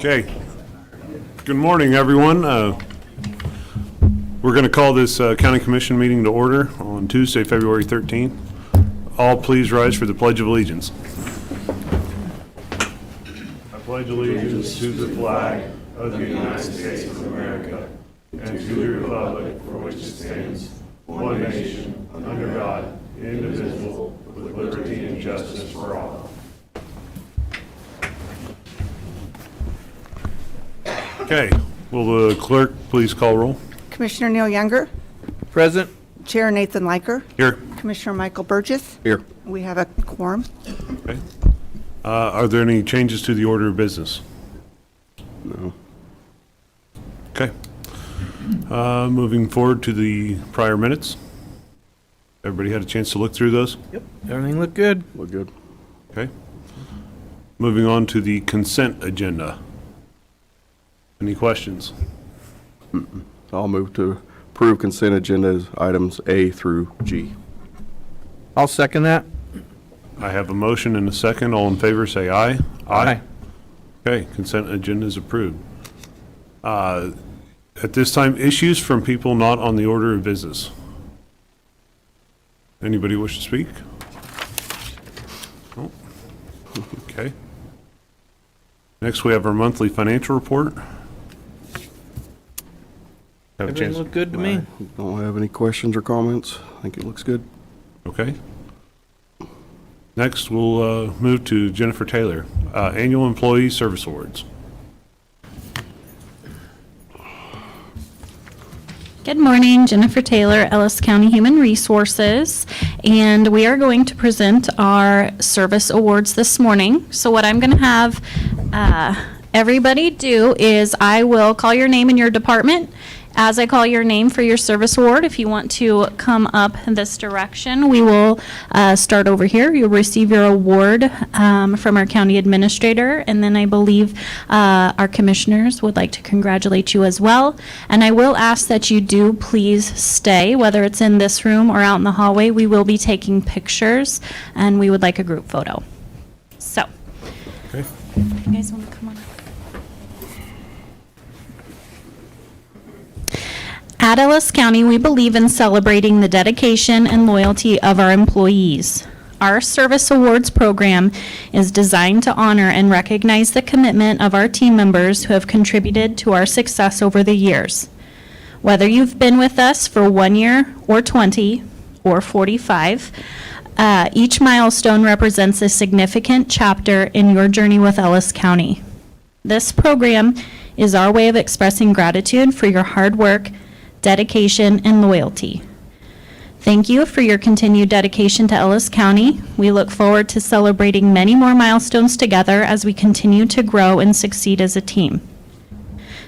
Okay. Good morning, everyone. We're going to call this County Commission meeting to order on Tuesday, February 13th. All please rise for the Pledge of Allegiance. I pledge allegiance to the flag of the United States of America and to the republic for which it stands, one nation, under God, indivisible, with liberty and justice for all. Okay, will the clerk please call roll? Commissioner Neil Younger, Present. Chair Nathan Liker, Here. Commissioner Michael Burgess. Here. We have a quorum. Okay. Are there any changes to the order of business? No. Okay. Moving forward to the prior minutes. Everybody had a chance to look through those? Yep. Everything looked good. We're good. Okay. Moving on to the consent agenda. Any questions? I'll move to approve consent agenda items A through G. I'll second that. I have a motion and a second. All in favor, say aye. Aye. Okay, consent agenda is approved. At this time, issues from people not on the order of business. Anybody wish to speak? No? Okay. Next, we have our monthly financial report. Have a Everything chance? looked good to me. Don't have any questions or comments. I think it looks good. Okay. Next, we'll move to Jennifer Taylor, Annual Employee Service Awards. Good morning, Jennifer Taylor, Ellis County Human Resources, and we are going to present our service awards this morning. So what I'm going to have everybody do is I will call your name and your department. As I call your name for your service award, if you want to come up in this direction, we will start over here. You'll receive your award from our county administrator, and then I believe our commissioners would like to congratulate you as well. And I will ask that you do please stay, whether it's in this room or out in the hallway. We will be taking pictures, and we would like a group photo. So, Okay. you guys want to come on up? At Ellis County, we believe in celebrating the dedication and loyalty of our employees. Our Service Awards program is designed to honor and recognize the commitment of our team members who have contributed to our success over the years. Whether you've been with us for 1 year or 20 or 45, each milestone represents a significant chapter in your journey with Ellis County. This program is our way of expressing gratitude for your hard work, dedication, and loyalty. Thank you for your continued dedication to Ellis County. We look forward to celebrating many more milestones together as we continue to grow and succeed as a team.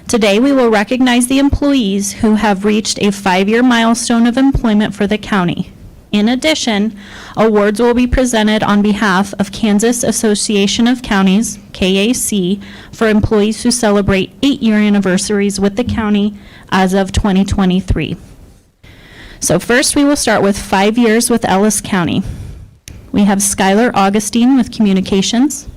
Today, we will recognize the employees who have reached a 5-year milestone of employment for the county. In addition, awards will be presented on behalf of Kansas Association of Counties, KAC, for employees who celebrate 8-year anniversaries with the county as of 2023. So first, we will start with 5 years with Ellis County. We have Skylar Augustine with Communications.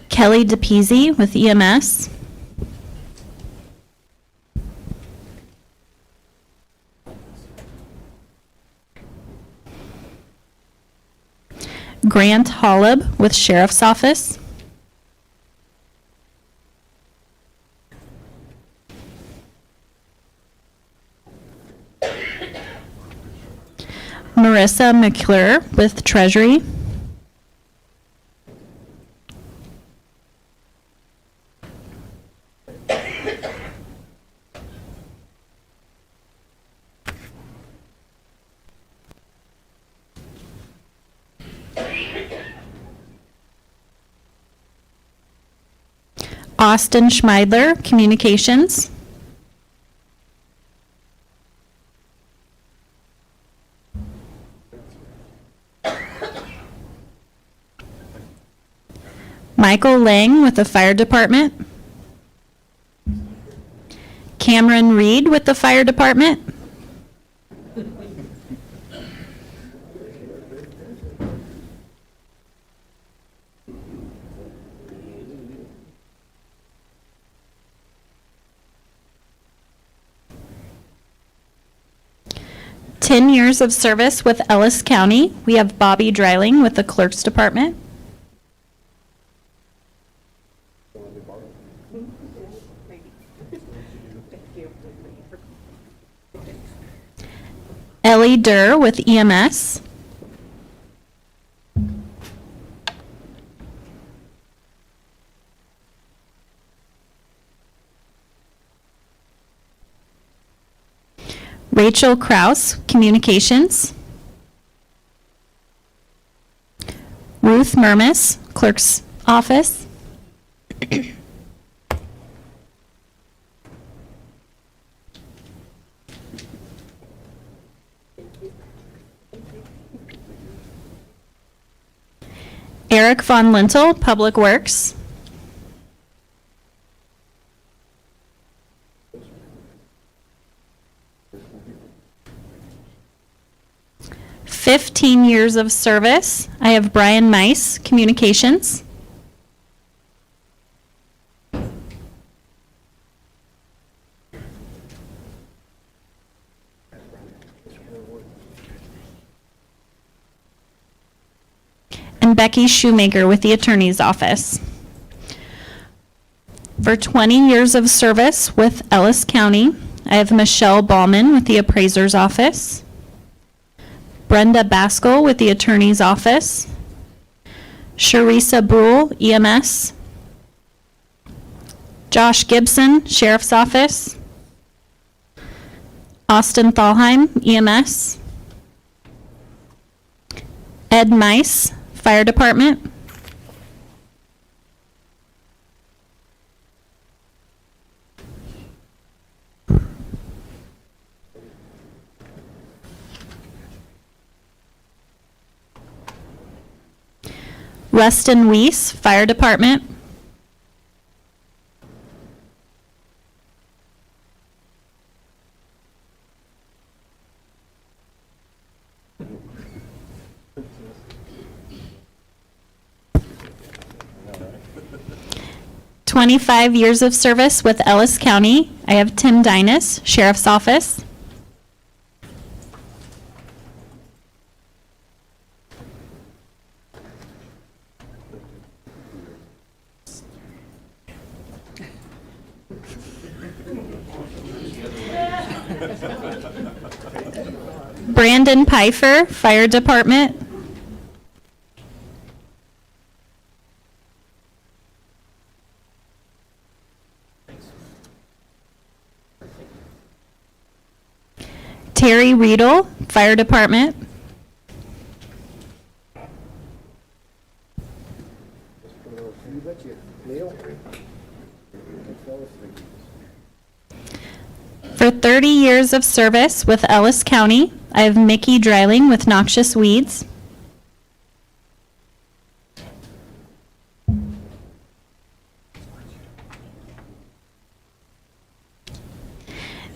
Kelly DePizzi with EMS. Grant Hollub with Sheriff's Office. Marissa McClure with Treasury. Austin Schmeidler, Communications. Michael Lang with the Fire Department. Cameron Reed with the Fire Department. Ten years of service with Ellis County. We have Bobby Dreiling with the Clerk's Department. Ellie Durr with EMS. Rachel Kraus, Communications. Ruth Murmis, Clerk's Office. Eric Von Lintel, Public Works. "15 years of service. I have Brian Mice, Communications. And Becky Shoemaker with the Attorney's Office. For 20 years of service with Ellis County, I have Michelle Ballman with the Appraiser's Office. Brenda Baskell with the Attorney's Office. Sharisa Brule, EMS. Josh Gibson, Sheriff's Office. Austin Thalheim, EMS. Ed Mice, Fire Department. Rustin Weiss, Fire Department. "25 years of service with Ellis County. I have Tim Dinas, Sheriff's Office. Brandon Pfeiffer, Fire Department. Terry Riedel, Fire Department. For 30 years of service with Ellis County, I have Mickey Dreiling with Noxious Weeds.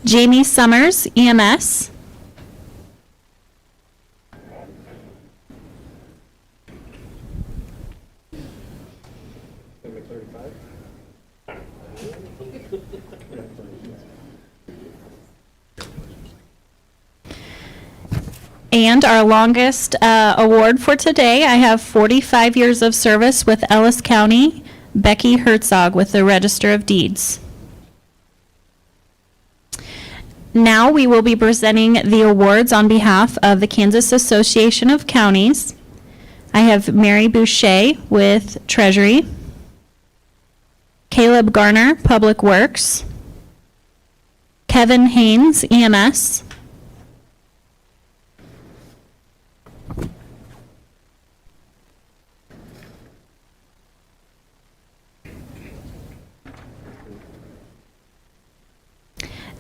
Jamie Summers, EMS. And our longest award for today, I have 45 years of service with Ellis County, Becky Herzog with the Register of Deeds. Now we will be presenting the awards on behalf of the Kansas Association of Counties. I have Mary Boucher with Treasury, Caleb Garner, Public Works, Kevin Haynes, EMS,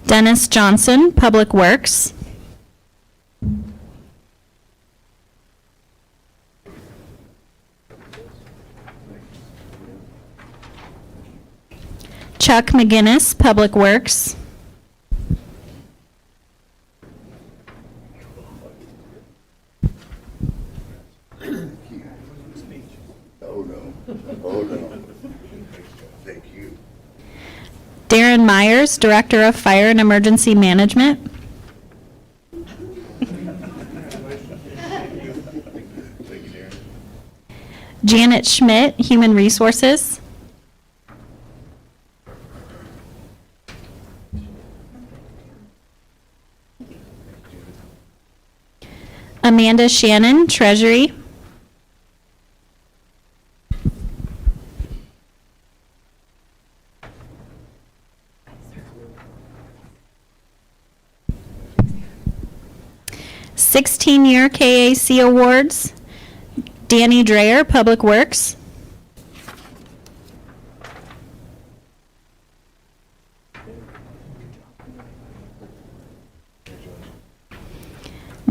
Dennis Johnson, Public Works. Chuck McGinnis, Public Works. Oh, no. Thank you. Darren Myers, Director of Fire and Emergency Management. Janet Schmidt, Human Resources. Amanda Shannon, Treasury. Sixteen-year KAC Awards. Danny Dreyer, Public Works.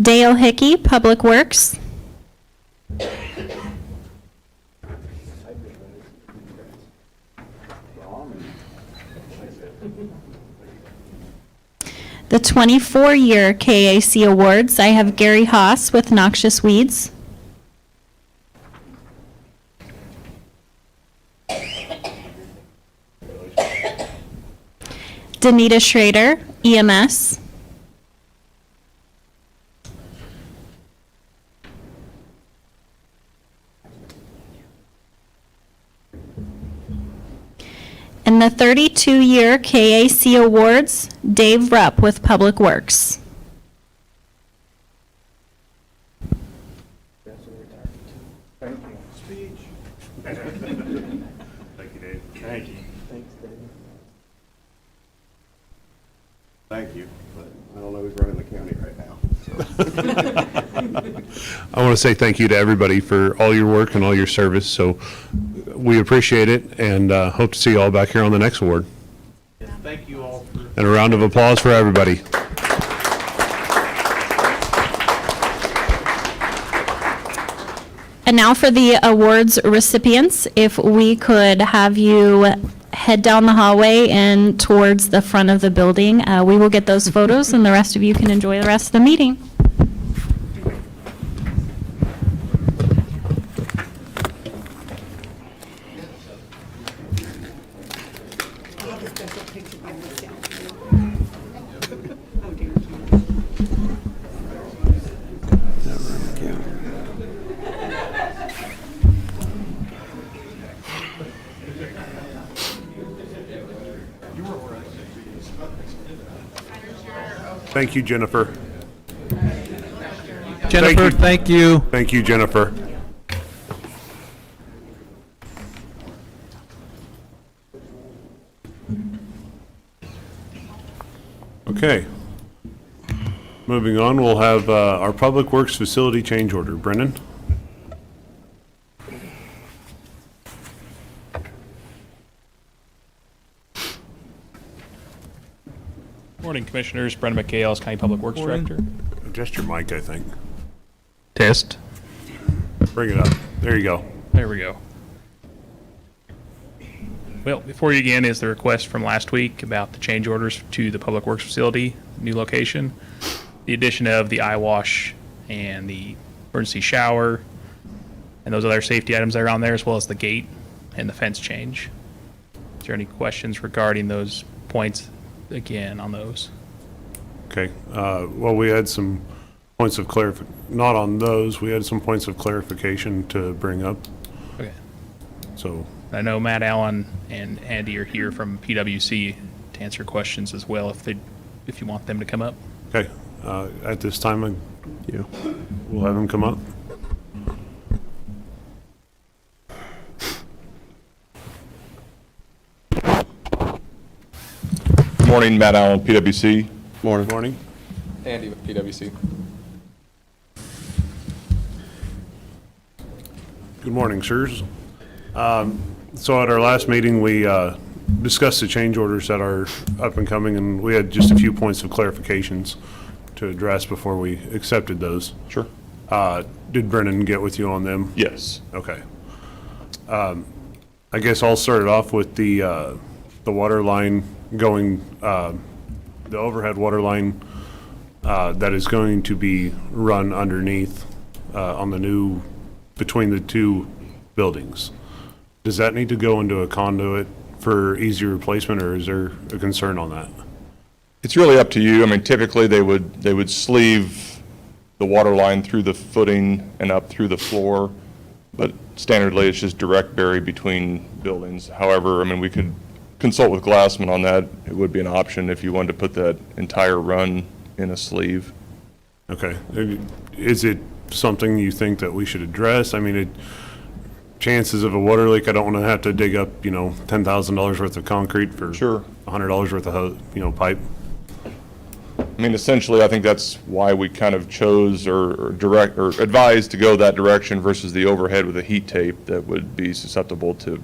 Dale Hickey, Public Works. The 24-year KAC Awards, I have Gary Haas with Noxious Weeds. Danita Schrader, EMS. And the 32-year KAC Awards, Dave Rupp with Public Works. Thank you, Dave. Thank you. Thank you, but I don't know who's running the county right now. I want to say thank you to everybody for all your work and all your service. So we appreciate it and hope to see you all back here on the next award. Thank you all for. And a round of applause for everybody. And now for the awards recipients, if we could have you head down the hallway and towards the front of the building. We will get those photos, and the rest of you can enjoy the rest of the meeting. Thank you, Jennifer. Jennifer, you. thank you. Thank you, Jennifer. Okay. Moving on, we'll have our Public Works Facility change order. Brendan? Morning, Commissioners. Brendan McKay, Ellis County Public Works Morning. Director. Adjust your mic, I think. Test. Bring it up. There you go. There we go. Well, before you again is the request from last week about the change orders to the Public Works Facility, new location, the addition of the eye wash and the emergency shower, and those other safety items that are on there, as well as the gate and the fence change. Is there any questions regarding those points again on those? Okay. Well, we had some points of not on those. We had some points of clarification to bring up. Okay. So, I know Matt Allen and Andy are here from PwC to answer questions as well if you want them to come up. okay. At this time, Yeah. we'll have them come up. Morning, Matt Allen, PwC. Morning. Good morning. Andy with PwC. Good morning, sirs. So at our last meeting, we discussed the change orders that are up and coming, and we had just a few points of clarifications to address before we accepted those. Sure. Did Brennan get with you on them? Yes. Okay. I guess I'll start it off with the water line going, the overhead water line that is going to be run underneath on the new, between the two buildings. Does that need to go into a conduit for easy replacement, or is there a concern on that? It's really up to you. I mean, typically, they would sleeve the water line through the footing and up through the floor, but standardly, it's just direct bury between buildings. However, I mean, we could consult with Glassman on that. It would be an option if you wanted to put that entire run in a sleeve. Okay. Is it something you think that we should address? I mean, chances of a water leak, I don't want to have to dig up, $10,000 worth of concrete for Sure. $100 worth of pipe. I mean, essentially, I think that's why we kind of chose or advised to go that direction versus the overhead with a heat tape that would be susceptible to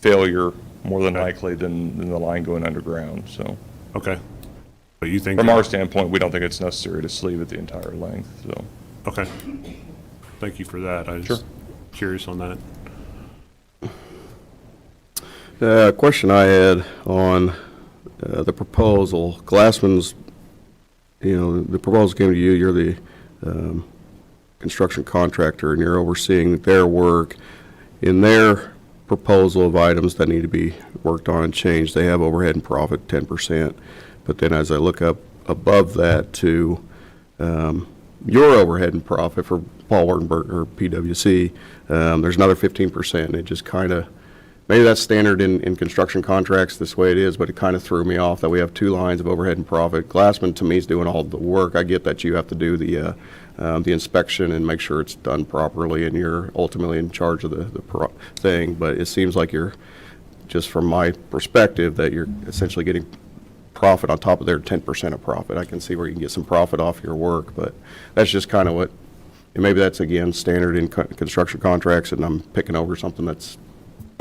failure more than likely than the line going underground, so. Okay. But you think? From our standpoint, we don't think it's necessary to sleeve it the entire length, so. Okay. Thank you for that. I was Sure. curious on that. The question I had on the proposal, Glassman's, the proposal came to you, you're the construction contractor, and you're overseeing their work. In their proposal of items that need to be worked on and changed, they have overhead and profit 10%. But then as I look up above that to your overhead and profit for Paul Wartenberg or PwC, there's another 15%. And it just kind of, maybe that's standard in construction contracts this way it is, but it kind of threw me off that we have two lines of overhead and profit. Glassman to me is doing all the work. I get that you have to do the inspection and make sure it's done properly, and you're ultimately in charge of the thing. But it seems like you're, just from my perspective, that you're essentially getting profit on top of their 10% of profit. I can see where you can get some profit off your work, but that's just kind of what, and maybe that's again standard in construction contracts, and I'm picking over something that's.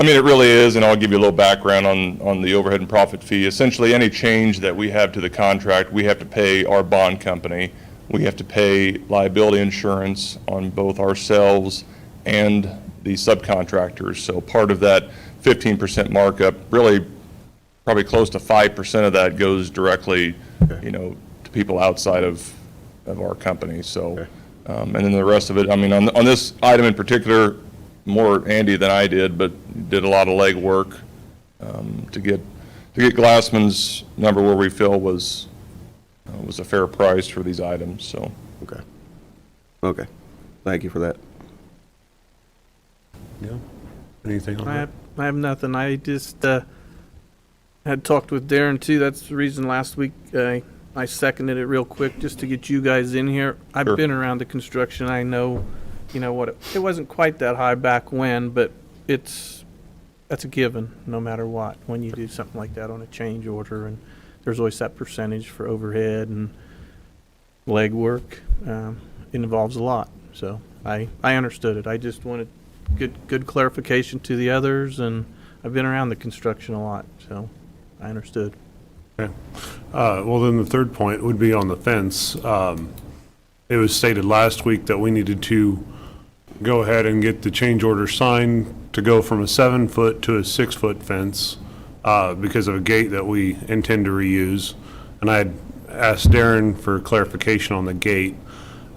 I mean, it really is, and I'll give you a little background on the overhead and profit fee. Essentially, any change that we have to the contract, we have to pay our bond company. We have to pay liability insurance on both ourselves and the subcontractors. So part of that 15% markup, really probably close to 5% of that goes directly, to people outside of our company. So, and then the rest of it, I mean, on this item in particular, more Andy than I did, but did a lot of legwork to get Glassman's number where we feel was a fair price for these items. So Okay. Thank you for that. Yeah. Anything on I that? have, I have nothing. I just had talked with Darren too. That's the reason last week I seconded it real quick just to get you guys in here. I've Sure. been around the construction. I know, what it wasn't quite that high back when, but that's a given no matter what when you do something like that on a change order, and there's always that percentage for overhead and legwork. It involves a lot, so I understood it. I just wanted good clarification to the others, and I've been around the construction a lot, so I understood. Okay. Well, then the third point would be on the fence. It was stated last week that we needed to go ahead and get the change order signed to go from a 7-foot to a 6-foot fence because of a gate that we intend to reuse. And I had asked Darren for clarification on the gate.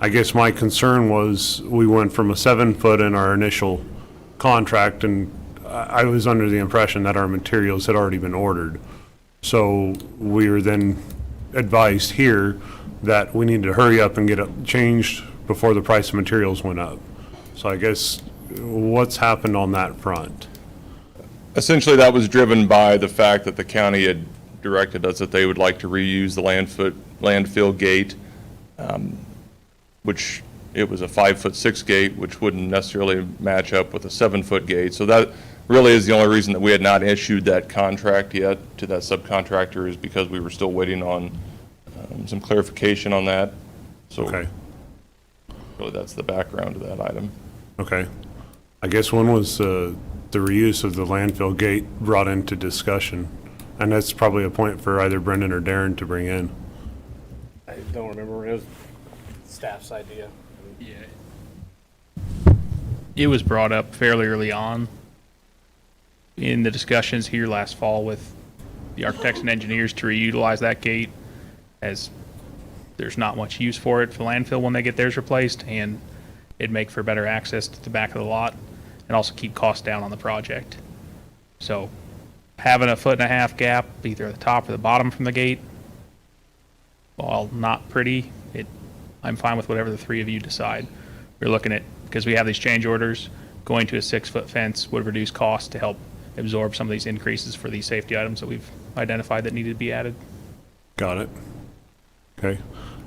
I guess my concern was we went from a 7-foot in our initial contract, and I was under the impression that our materials had already been ordered. So we were then advised here that we needed to hurry up and get it changed before the price of materials went up. So I guess what's happened on that front? essentially that was driven by the fact that the county had directed us that they would like to reuse the landfill gate, which it was a 5'6" gate, which wouldn't necessarily match up with a 7-foot gate. So that really is the only reason that we had not issued that contract yet to that subcontractor, is because we were still waiting on some clarification on that. So Okay. really that's the background to that item. Okay. I guess when was the reuse of the landfill gate brought into discussion? And that's probably a point for either Brendan or Darren to bring in. I don't remember. It was staff's idea. Yeah. It was brought up fairly early on in the discussions here last fall with the architects and engineers to reutilize that gate, as there's not much use for it for landfill when they get theirs replaced, and it'd make for better access to the back of the lot and also keep costs down on the project. So having a 1.5 foot gap, either at the top or the bottom from the gate, while not pretty, I'm fine with whatever the three of you decide. We're looking at, because we have these change orders, going to a 6-foot fence would reduce costs to help absorb some of these increases for these safety items that we've identified that needed to be added. Got it. Okay.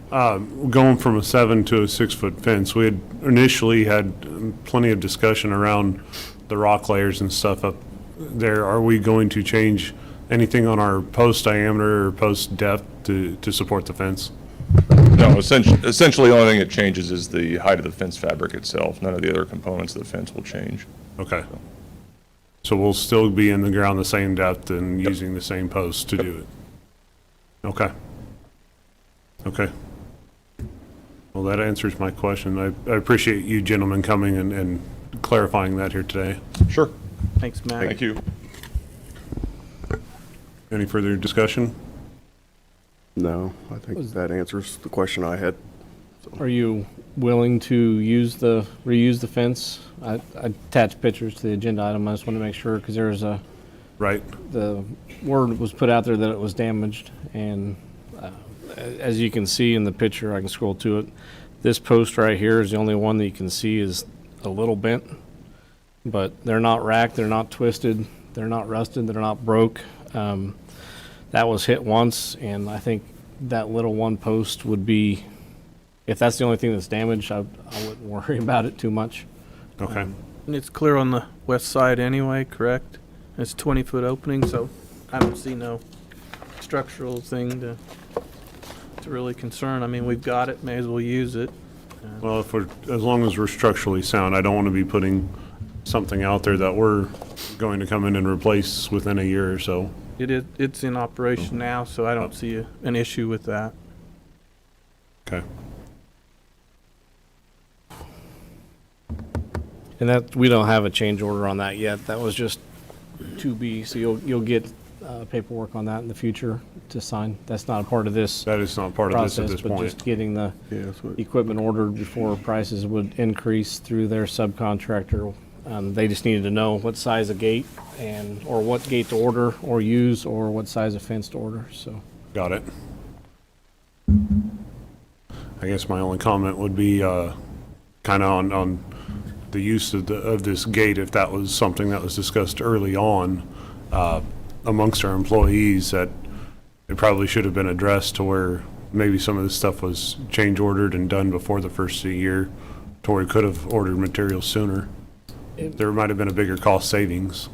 Going from a 7 to a 6-foot fence, we had initially had plenty of discussion around the rock layers and stuff up there. Are we going to change anything on our post diameter or post depth to support the fence? No, essentially, the only thing that changes is the height of the fence fabric itself. None of the other components of the fence will change. Okay. So we'll still be in the ground the same depth and using the same posts to do it? Okay. Okay. Well, that answers my question. I appreciate you gentlemen coming and clarifying that here today. Sure. Thanks, Matt. Thank you. Any further discussion? No, I think that answers the question I had. Are you willing to reuse the fence? I attached pictures to the agenda item. I just want to make sure, because there's Right. the word was put out there that it was damaged, and as you can see in the picture, I can scroll to it. This post right here is the only one that you can see is a little bent, but they're not racked, they're not twisted, they're not rusted, they're not broke. That was hit once, and I think that little one post would be, if that's the only thing that's damaged, I wouldn't worry about it too much. Okay. And it's clear on the west side anyway, correct? It's 20-foot opening, so I don't see no structural thing to really concern. I mean, we've got it, may as well use it. Well, as long as we're structurally sound, I don't want to be putting something out there that we're going to come in and replace within a year or so. It's in operation now, so I don't see an issue with that. Okay. And that, we don't have a change order on that yet. That was just to be, so you'll get paperwork on that in the future to sign. That's not a part of this That is not part of this at process, this but point. just getting the Yeah, that's what- equipment ordered before prices would increase through their subcontractor. They just needed to know what size of gate or what gate to order or use, or what size of fence to order, so. Got it. I guess my only comment would be kind of on the use of this gate, if that was something that was discussed early on amongst our employees, that it probably should have been addressed to where maybe some of this stuff was change ordered and done before the first of the year, to where we could have ordered materials sooner. There might have been a bigger cost savings.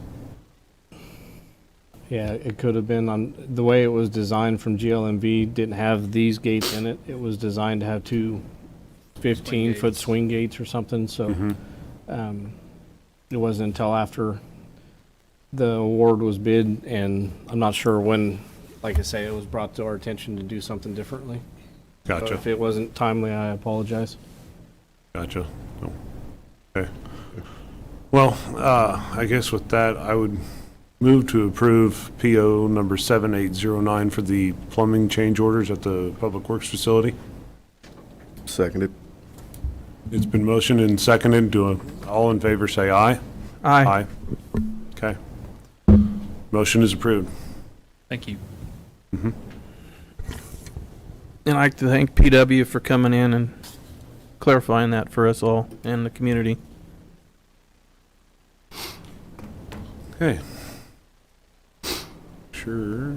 Yeah, it could have been on, the way it was designed from GLMV, didn't have these gates in it. It was designed to have two 15-foot swing gates or something, so it wasn't until after the award was bid, and I'm not sure when, like I say, it was brought to our attention to do something differently. So Gotcha. if it wasn't timely, I apologize. Gotcha. Oh, okay. Well, I guess with that, I would move to approve PO number 7809 for the plumbing change orders at the Public Works facility. Seconded. It's been motioned and seconded. All in favor say aye. Aye. Okay. Motion is approved. Thank you. And I'd like to thank PW for coming in and clarifying that for us all and the community. Okay. Sure.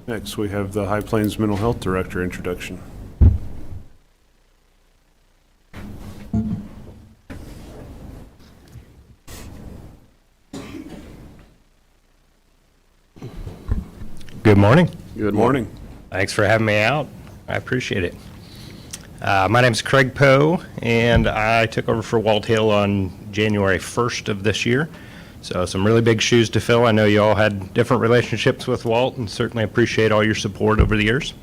Next, we have the High Plains Mental Health Director introduction. Good morning. Good morning. Thanks for having me out. I appreciate it. My name's Craig Poe, and I took over for Walt Hill on January 1st of this year. So some really big shoes to fill. I know you all had different relationships with Walt, and certainly appreciate all your support over the years.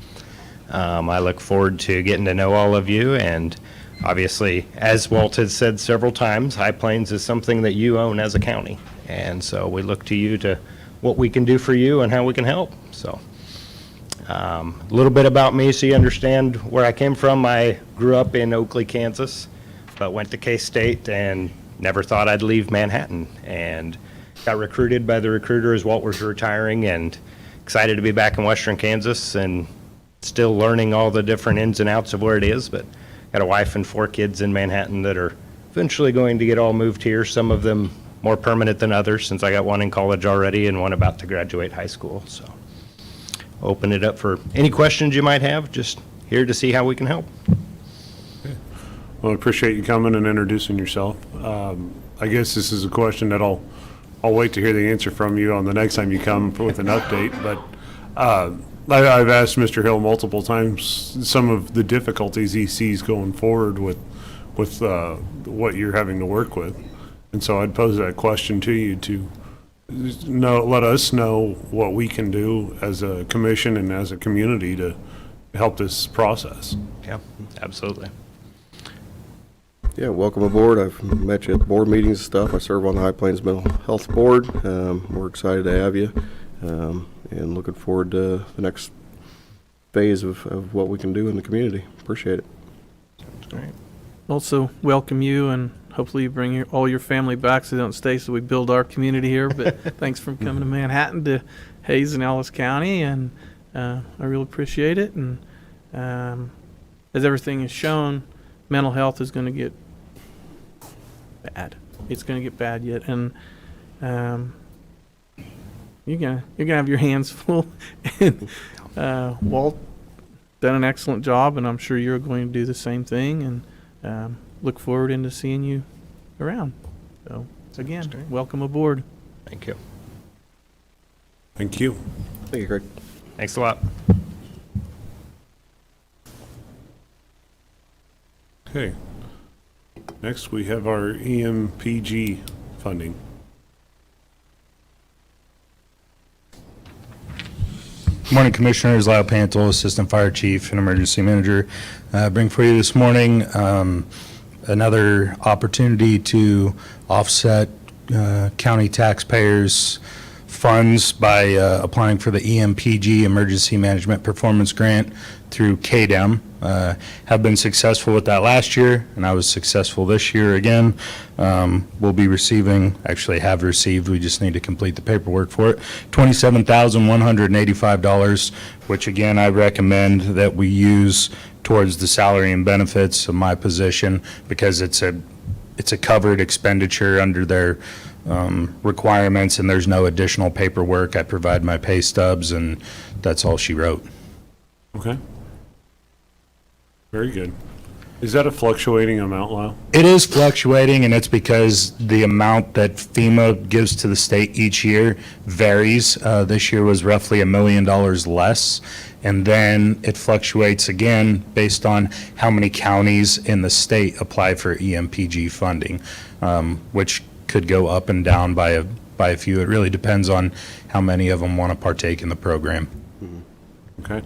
I look forward to getting to know all of you, and obviously, as Walt has said several times, High Plains is something that you own as a county. And so we look to you to what we can do for you and how we can help. So A little bit about me so you understand where I came from. I grew up in Oakley, Kansas, but went to K-State and never thought I'd leave Manhattan, and got recruited by the recruiter as Walt was retiring, and excited to be back in Western Kansas and still learning all the different ins and outs of where it is, but got a wife and 4 kids in Manhattan that are eventually going to get all moved here, some of them more permanent than others, since I got one in college already and one about to graduate high school. So open it up for any questions you might have. Just here to see how we can help. Well, I appreciate you coming and introducing yourself. I guess this is a question that I'll wait to hear the answer from you on the next time you come with an update, but I've asked Mr. Hill multiple times some of the difficulties he sees going forward with what you're having to work with. And so I'd pose that question to you to let us know what we can do as a commission and as a community to help this process. Yeah, absolutely. Yeah, welcome aboard. I've met you at board meetings and stuff. I serve on the High Plains Mental Health Board. We're excited to have you, and looking forward to the next phase of what we can do in the community. Appreciate it. That's great. Also welcome you, and hopefully you bring all your family back so they don't stay, so we build our community here. But thanks for coming to Manhattan, to Hayes and Ellis County, and I really appreciate it. And as everything is shown, mental health is going to get bad. It's going to get bad yet, and you're gonna have your hands full. And Walt done an excellent job, and I'm sure you're going to do the same thing. And look forward into seeing you around. So again, welcome aboard. Thank you. Thank you. Thank you, Greg. Thanks a lot. Okay. Next, we have our EMPG funding. Morning, Commissioners. Lyle Pantel, Assistant Fire Chief and Emergency Manager. Bring for you this morning another opportunity to offset county taxpayers' funds by applying for the EMPG Emergency Management Performance Grant through KDEM. Have been successful with that last year, and I was successful this year again. We'll be receiving, actually have received, we just need to complete the paperwork for it, $27,185, which again, I recommend that we use towards the salary and benefits of my position, because it's a covered expenditure under their requirements, and there's no additional paperwork. I provide my pay stubs, and that's all she wrote. Okay. Very good. Is that a fluctuating amount, Lyle? It is fluctuating, and it's because the amount that FEMA gives to the state each year varies. This year was roughly $1 million less, and then it fluctuates again based on how many counties in the state apply for EMPG funding, which could go up and down by a few. It really depends on how many of them want to partake in the program. Okay.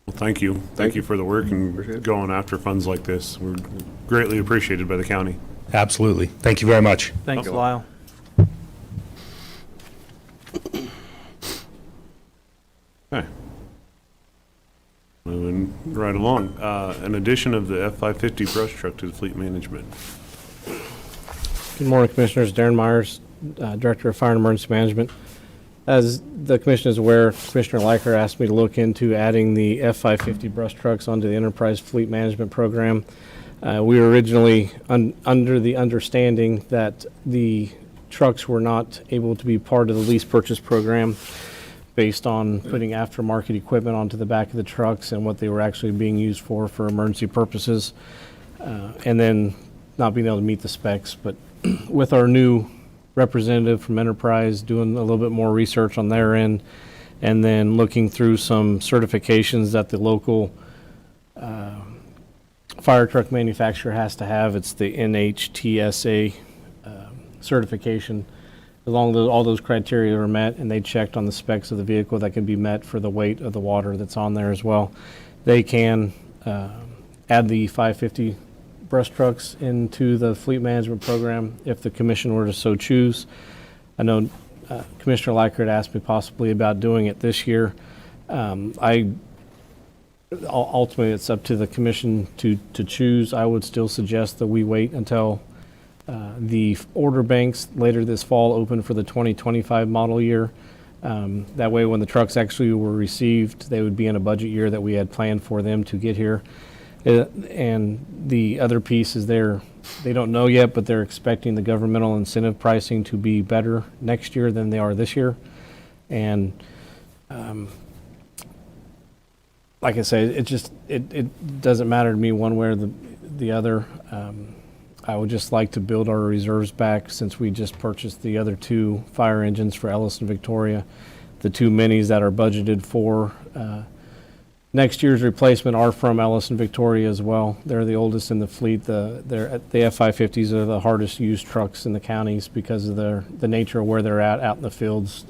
Well, thank you. Thank you for the work and going after funds like this. We're greatly appreciated by the county. Absolutely. Thank you very much. Thanks, Lyle. Okay. Moving right along. An addition of the F-550 brush truck to the fleet management. Good morning, Commissioners. Darren Myers, Director of Fire and Emergency Management. As the Commission is aware, Commissioner Liker asked me to look into adding the F-550 brush trucks onto the Enterprise Fleet Management Program. We were originally under the understanding that the trucks were not able to be part of the lease purchase program based on putting aftermarket equipment onto the back of the trucks and what they were actually being used for emergency purposes, and then not being able to meet the specs. But with our new representative from Enterprise doing a little bit more research on their end, and then looking through some certifications that the local fire truck manufacturer has to have. It's the NHTSA certification. As long as all those criteria are met and they checked on the specs of the vehicle that can be met for the weight of the water that's on there as well, they can add the 550 brush trucks into the fleet management program if the commission were to so choose. I know Commissioner Likert asked me possibly about doing it this year. Ultimately, it's up to the commission to choose. I would still suggest that we wait until the order banks later this fall open for the 2025 model year. That way, when the trucks actually were received, they would be in a budget year that we had planned for them to get here. And the other piece is they don't know yet, but they're expecting the governmental incentive pricing to be better next year than they are this year. And like I say, it doesn't matter to me one way or the other. I would just like to build our reserves back since we just purchased the other 2 fire engines for Ellis and Victoria. The 2 minis that are budgeted for next year's replacement are from Ellis and Victoria as well. They're the oldest in the fleet. The F-550s are the hardest used trucks in the counties because of the nature of where they're out in the fields,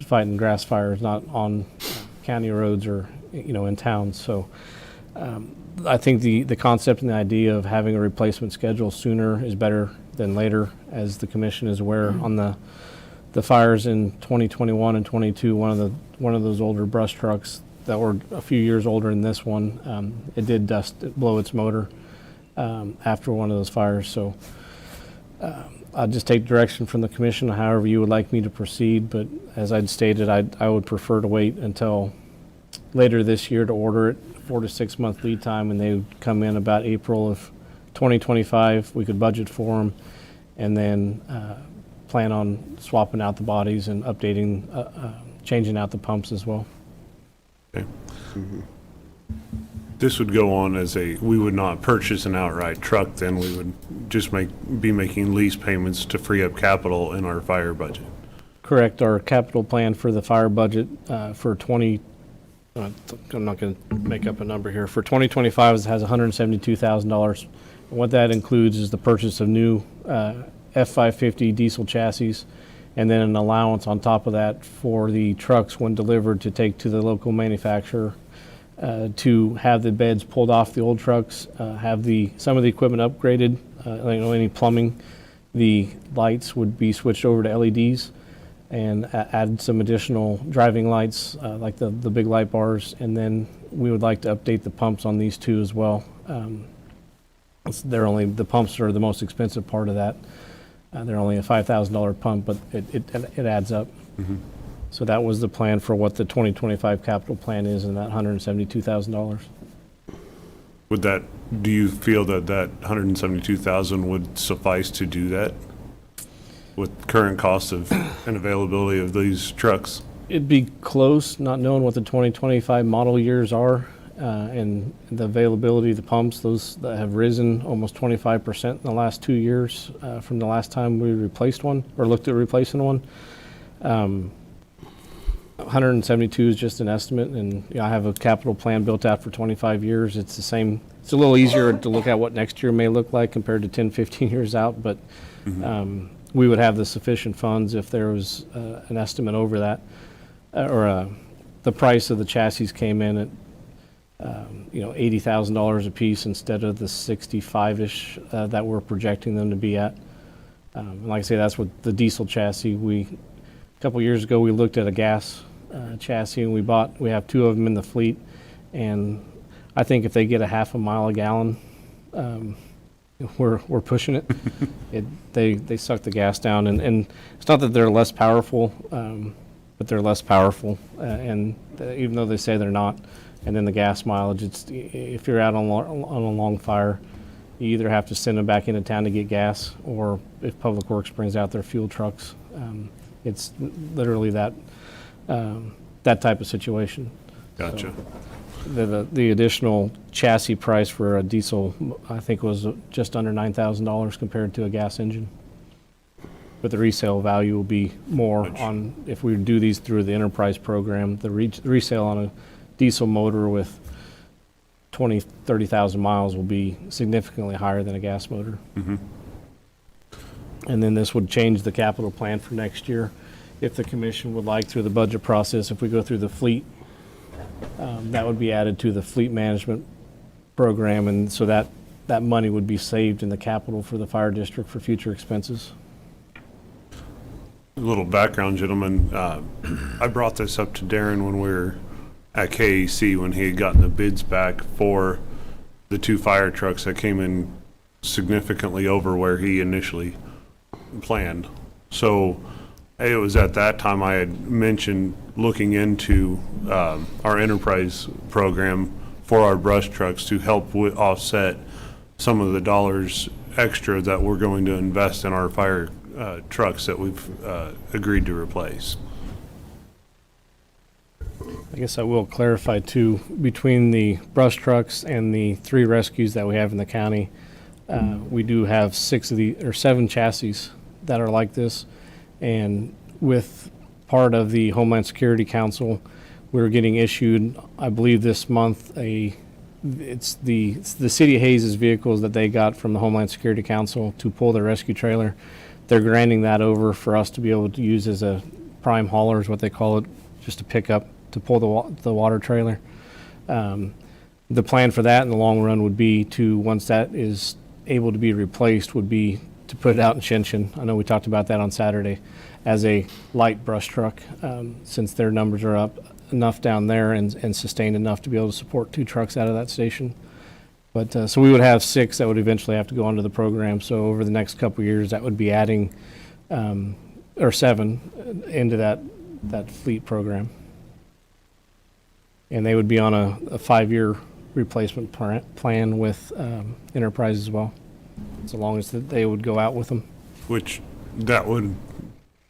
fighting grass fires, not on county roads or in towns. So I think the concept and the idea of having a replacement schedule sooner is better than later. As the commission is aware, on the fires in 2021 and 22, one of those older brush trucks that were a few years older than this one, it did blow its motor after one of those fires. So I'll just take direction from the commission however you would like me to proceed. But as I'd stated, I would prefer to wait until later this year to order it, 4 to 6 month lead time, and they would come in about April of 2025. We could budget for them, and then plan on swapping out the bodies and updating, changing out the pumps as well. Okay. This would go on as we would not purchase an outright truck, then we would just be making lease payments to free up capital in our fire budget. Correct. Our capital plan for the fire budget for I'm not going to make up a number here. For 2025, it has $172,000. And what that includes is the purchase of new F-550 diesel chassis, and then an allowance on top of that for the trucks when delivered to take to the local manufacturer to have the beds pulled off the old trucks, have some of the equipment upgraded, any plumbing. The lights would be switched over to LEDs, and add some additional driving lights like the big light bars. And then we would like to update the pumps on these 2 as well. The pumps are the most expensive part of that. They're only a $5,000 pump, but it adds up. Mm-hmm. So that was the plan for what the 2025 capital plan is, and that $172,000. Do you feel that $172,000 would suffice to do that with current costs of and availability of these trucks? It'd be close, not knowing what the 2025 model years are, and the availability of the pumps. Those that have risen almost 25% in the last 2 years from the last time we replaced one or looked at replacing one. 172 is just an estimate, and I have a capital plan built out for 25 years. It's the same. It's a little easier to look at what next year may look like compared to 10, 15 years out, but we would have the sufficient funds if there was an estimate over that, or the price of the chassis came in at $80,000 a piece instead of the 65-ish that we're projecting them to be at. Like I say, that's what the diesel chassis. A couple years ago we looked at a gas chassis, and we have 2 of them in the fleet, and I think if they get a half a mile a gallon, we're pushing it. They suck the gas down, and it's not that they're less powerful, but they're less powerful, and even though they say they're not. And then the gas mileage, if you're out on a long fire, you either have to send them back into town to get gas, or if Public Works brings out their fuel trucks, it's literally that type of situation. Gotcha. So the additional chassis price for a diesel, I think, was just under $9,000 compared to a gas engine. But the resale value will be more on, if we do these through the enterprise program, the resale on a diesel motor with 20, 30,000 miles will be significantly higher than a gas motor. Mm-hmm. And then this would change the capital plan for next year. If the commission would like, through the budget process, if we go through the fleet, that would be added to the fleet management program, and so that money would be saved in the capital for the fire district for future expenses. A little background, gentlemen. I brought this up to Darren when we were at KAC, when he had gotten the bids back for the 2 fire trucks that came in significantly over where he initially planned. So it was at that time I had mentioned looking into our enterprise program for our brush trucks to help offset some of the dollars extra that we're going to invest in our fire trucks that we've agreed to replace. I guess I will clarify too, between the brush trucks and the 3 rescues that we have in the county, we do have 7 chassis that are like this. And with part of the Homeland Security Council, we're getting issued, I believe this month, it's the City of Hayes' vehicles that they got from the Homeland Security Council to pull their rescue trailer. They're granting that over for us to be able to use as a prime hauler, is what they call it, just to pick up, to pull the water trailer. The plan for that in the long run would be to, once that is able to be replaced, would be to put it out in Shinshin. I know we talked about that on Saturday, as a light brush truck, since their numbers are up enough down there and sustained enough to be able to support 2 trucks out of that station. But so we would have 6 that would eventually have to go onto the program. So over the next couple of years, that would be adding, or 7 into that fleet program. And they would be on a 5-year replacement plan with Enterprise as well, so long as they would go out with them. Which that would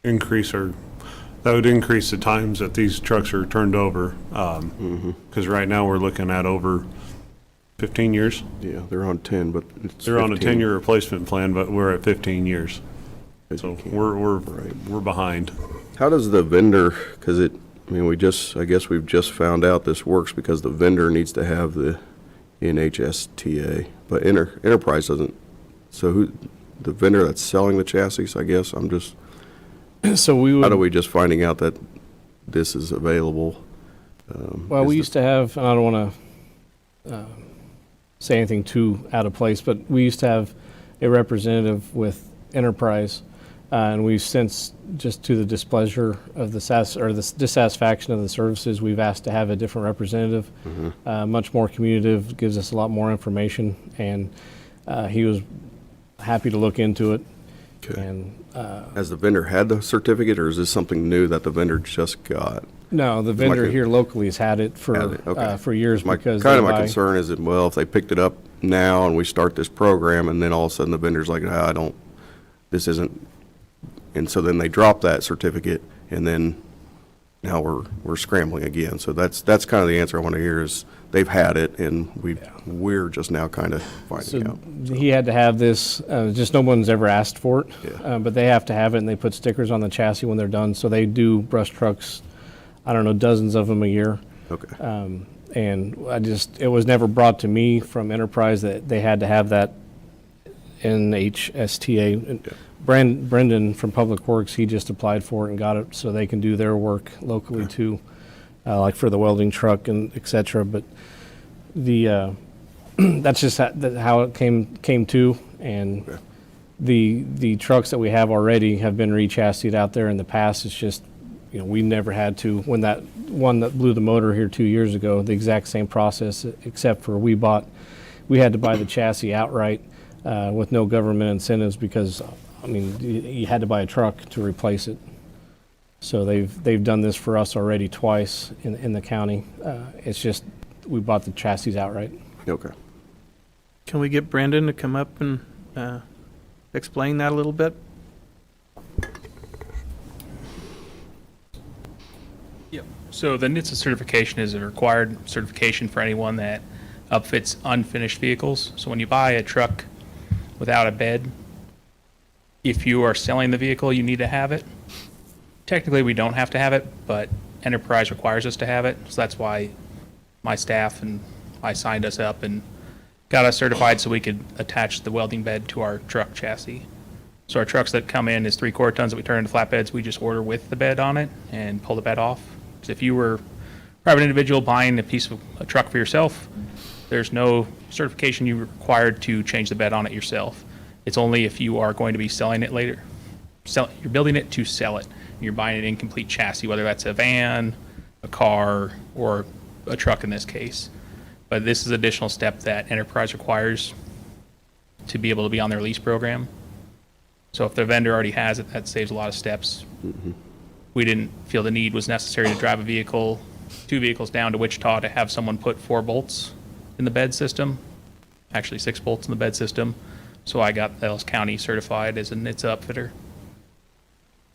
increase the times that these trucks are turned over. Because right now we're looking at over 15 years. Yeah, they're on 10, but it's They're on a 15. 10-year replacement plan, but we're at 15 years. So we're behind. How does the vendor, because I guess we've just found out this works because the vendor needs to have the NHSTA, but Enterprise doesn't. So the vendor that's selling the chassis, I guess, I'm just, So we would. how do we just finding out that this is available? Well, we used to have, and I don't want to say anything too out of place, but we used to have a representative with Enterprise, and we've since, just to the displeasure of the dissatisfaction of the services, we've asked to have a different representative, much more communicative, gives us a lot more information, and he was happy to look into it. Okay. And Has the vendor had the certificate, or is this something new that the vendor just got? no, the vendor con- here locally has had it for Okay. for years because Kind they of my buy- concern is that, well, if they picked it up now and we start this program, and then all of a sudden the vendor's like, this isn't, and so then they drop that certificate, and then now we're scrambling again. So that's kind of the answer I want to hear is they've had it, and we're just now kind of finding out. He had to have this, just no one's ever asked for it, Yeah. but they have to have it, and they put stickers on the chassis when they're done. So they do brush trucks, I don't know, dozens of them a year. Okay. And it was never brought to me from Enterprise that they had to have that NHSTA. And Brendan from Public Works, he just applied for it and got it so they can do their work locally too, like for the welding truck and et cetera. But that's just how it came to. And the trucks that we have already have been rechassied out there in the past. It's just, we never had to, when that one that blew the motor here 2 years ago, the exact same process, except for we had to buy the chassis outright with no government incentives because, you had to buy a truck to replace it. So they've done this for us already twice in the county. It's just, we bought the chassis outright. Okay. Can we get Brendan to come up and explain that a little bit? So the NHTSA certification is a required certification for anyone that upfits unfinished vehicles. So when you buy a truck without a bed, if you are selling the vehicle, you need to have it. Technically, we don't have to have it, but Enterprise requires us to have it. So that's why my staff and I signed us up and got us certified so we could attach the welding bed to our truck chassis. So our trucks that come in is 3/4 tons that we turn into flatbeds, we just order with the bed on it and pull the bed off. So if you were a private individual buying a truck for yourself, there's no certification you required to change the bed on it yourself. It's only if you are going to be selling it later. you're building it to sell it. You're buying an incomplete chassis, whether that's a van, a car, or a truck in this case. But this is an additional step that Enterprise requires to be able to be on their lease program. So if the vendor already has it, that saves a lot of steps. We didn't feel the need was necessary to drive two vehicles down to Wichita to have someone put 4 bolts in the bed system, actually 6 bolts in the bed system. So I got Ellis County certified as a NHTSA upfitter.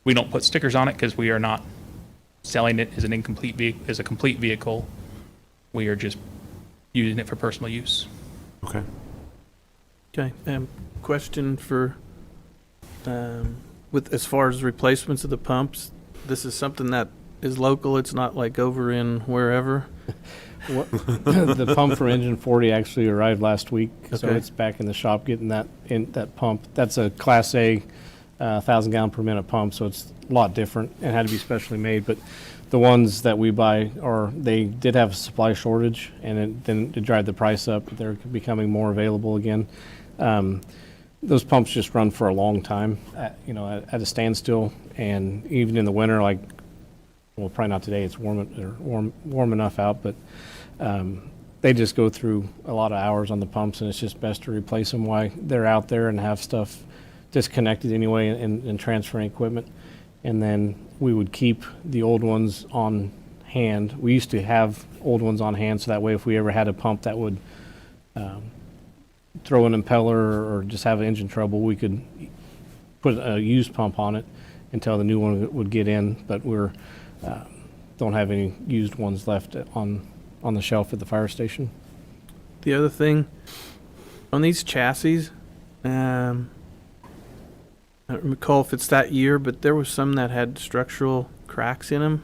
We don't put stickers on it because we are not selling it as an incomplete vehicle, as a complete vehicle. We are just using it for personal use. Okay. Okay, question for, with, as far as replacements of the pumps, this is something that is local, it's not like over in wherever? The pump for engine 40 actually arrived last week, so Okay. it's back in the shop getting that pump. That's a Class A 1,000 gallon per minute pump, so it's a lot different and had to be specially made. But the ones that we buy they did have a supply shortage, and then it drive the price up. They're becoming more available again. Those pumps just run for a long time, at a standstill, and even in the winter, like, well, probably not today. It's warm enough out, but they just go through a lot of hours on the pumps, and it's just best to replace them while they're out there and have stuff disconnected anyway and transferring equipment. And then we would keep the old ones on hand. We used to have old ones on hand, so that way if we ever had a pump that would throw an impeller or just have engine trouble, we could put a used pump on it until the new one would get in. But we're don't have any used ones left on the shelf at the fire station. The other thing, on these chassis, I don't recall if it's that year, but there was some that had structural cracks in them.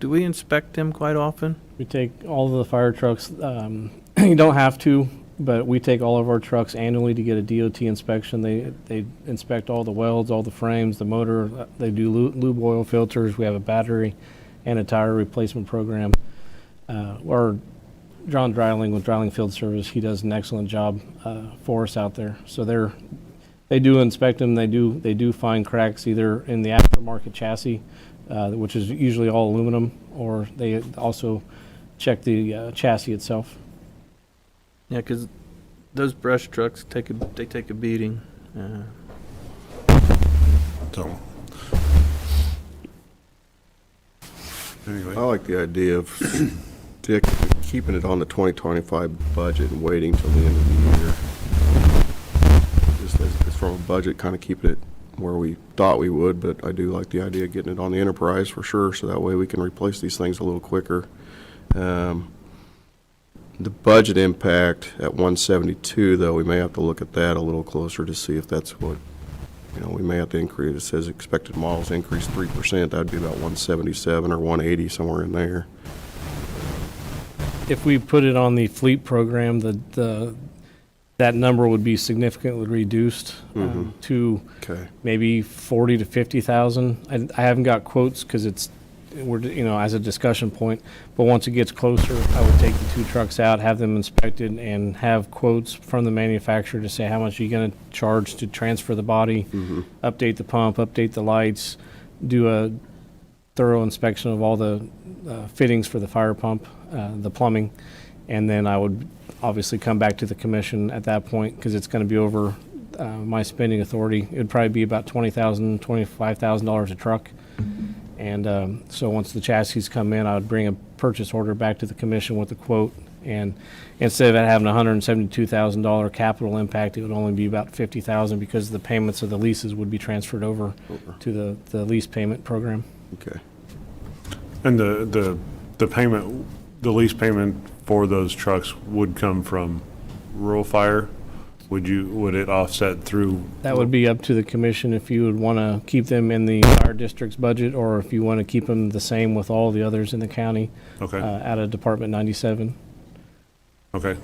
Do we inspect them quite often? We take all of the fire trucks, you don't have to, but we take all of our trucks annually to get a DOT inspection. They inspect all the welds, all the frames, the motor. They do lube oil filters. We have a battery and a tire replacement program. Or John Dreiling with Dreiling Field Service, he does an excellent job for us out there. So they do inspect them. They do find cracks either in the aftermarket chassis, which is usually all aluminum, or they also check the chassis itself. Yeah, because those brush trucks take a beating. So, anyway. I like the idea of keeping it on the 2025 budget and waiting till the end of the year. Just as from a budget, kind of keeping it where we thought we would, but I do like the idea of getting it on the enterprise for sure, so that way we can replace these things a little quicker. The budget impact at 172, though, we may have to look at that a little closer to see if that's what, we may have to increase. It says expected models increase 3%. That'd be about 177 or 180, somewhere in there. If we put it on the fleet program, that number would be significantly reduced to maybe 40 to 50,000. I haven't got quotes because we're as a discussion point, but once it gets closer, I would take the 2 trucks out, have them inspected, and have quotes from the manufacturer to say how much are you going to charge to transfer the body, update the pump, update the lights, do a thorough inspection of all the fittings for the fire pump, the plumbing, and then I would obviously come back to the commission at that point because it's going to be over my spending authority. It would probably be about $20,000, $25,000 a truck. And so once the chassis come in, I would bring a purchase order back to the commission with a quote. And instead of it having a $172,000 capital impact, it would only be about $50,000 because the payments of the leases would be transferred over to the lease payment program. Okay. And the payment, the lease payment for those trucks would come from rural fire? Would it offset through? That would be up to the commission if you would want to keep them in the fire district's budget, or if you want to keep them the same with all the others in the county. Okay. Out of Department 97. Okay.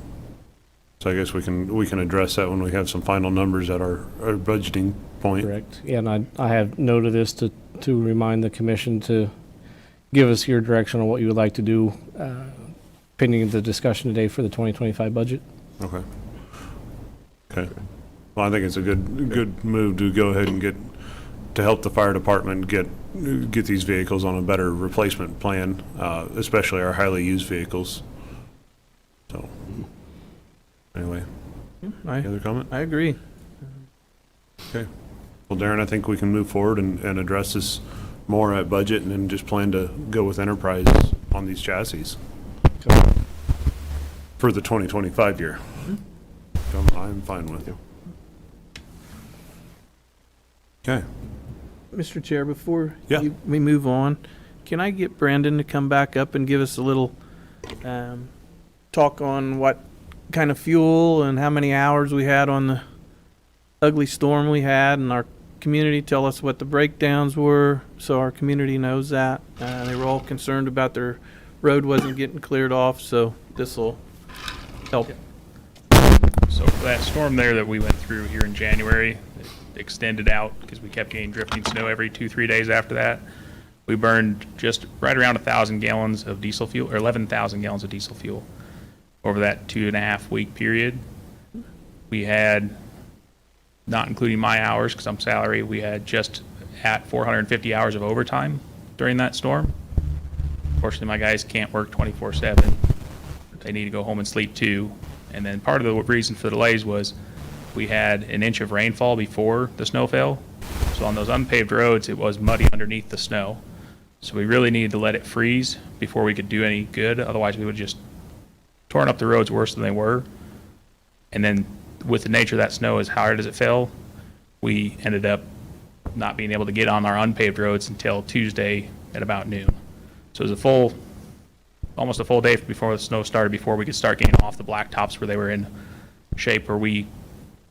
So I guess we can address that when we have some final numbers at our budgeting point. Correct. Yeah, and I have noted this to remind the commission to give us your direction on what you would like to do pending the discussion today for the 2025 budget. Okay. Okay. Well, I think it's a good move to go ahead and get to help the fire department get these vehicles on a better replacement plan, especially our highly used vehicles. So, anyway, any other comment? I agree. Okay. Well, Darren, I think we can move forward and address this more at budget and then just plan to go with enterprise on these chassis for the 2025 year. I'm fine with you. Okay. Mr. Chair, before Yeah. we move on, can I get Brandon to come back up and give us a little talk on what kind of fuel and how many hours we had on the ugly storm we had, and our community, tell us what the breakdowns were so our community knows that. They were all concerned about their road wasn't getting cleared off, so this will help. So for that storm there that we went through here in January, it extended out because we kept getting drifting snow every 2-3 days after that. We burned just right around 1,000 gallons of diesel fuel, or 11,000 gallons of diesel fuel over that 2.5 week period. We had, not including my hours because I'm salary, we had just at 450 hours of overtime during that storm. Fortunately, my guys can't work 24/7. They need to go home and sleep too. And then part of the reason for the delays was we had an inch of rainfall before the snow fell. So on those unpaved roads, it was muddy underneath the snow. So we really needed to let it freeze before we could do any good. Otherwise, we would just torn up the roads worse than they were. And then with the nature of that snow, as hard as it fell, we ended up not being able to get on our unpaved roads until Tuesday at about noon. So it was almost a full day before the snow started, before we could start getting off the blacktops where they were in shape where we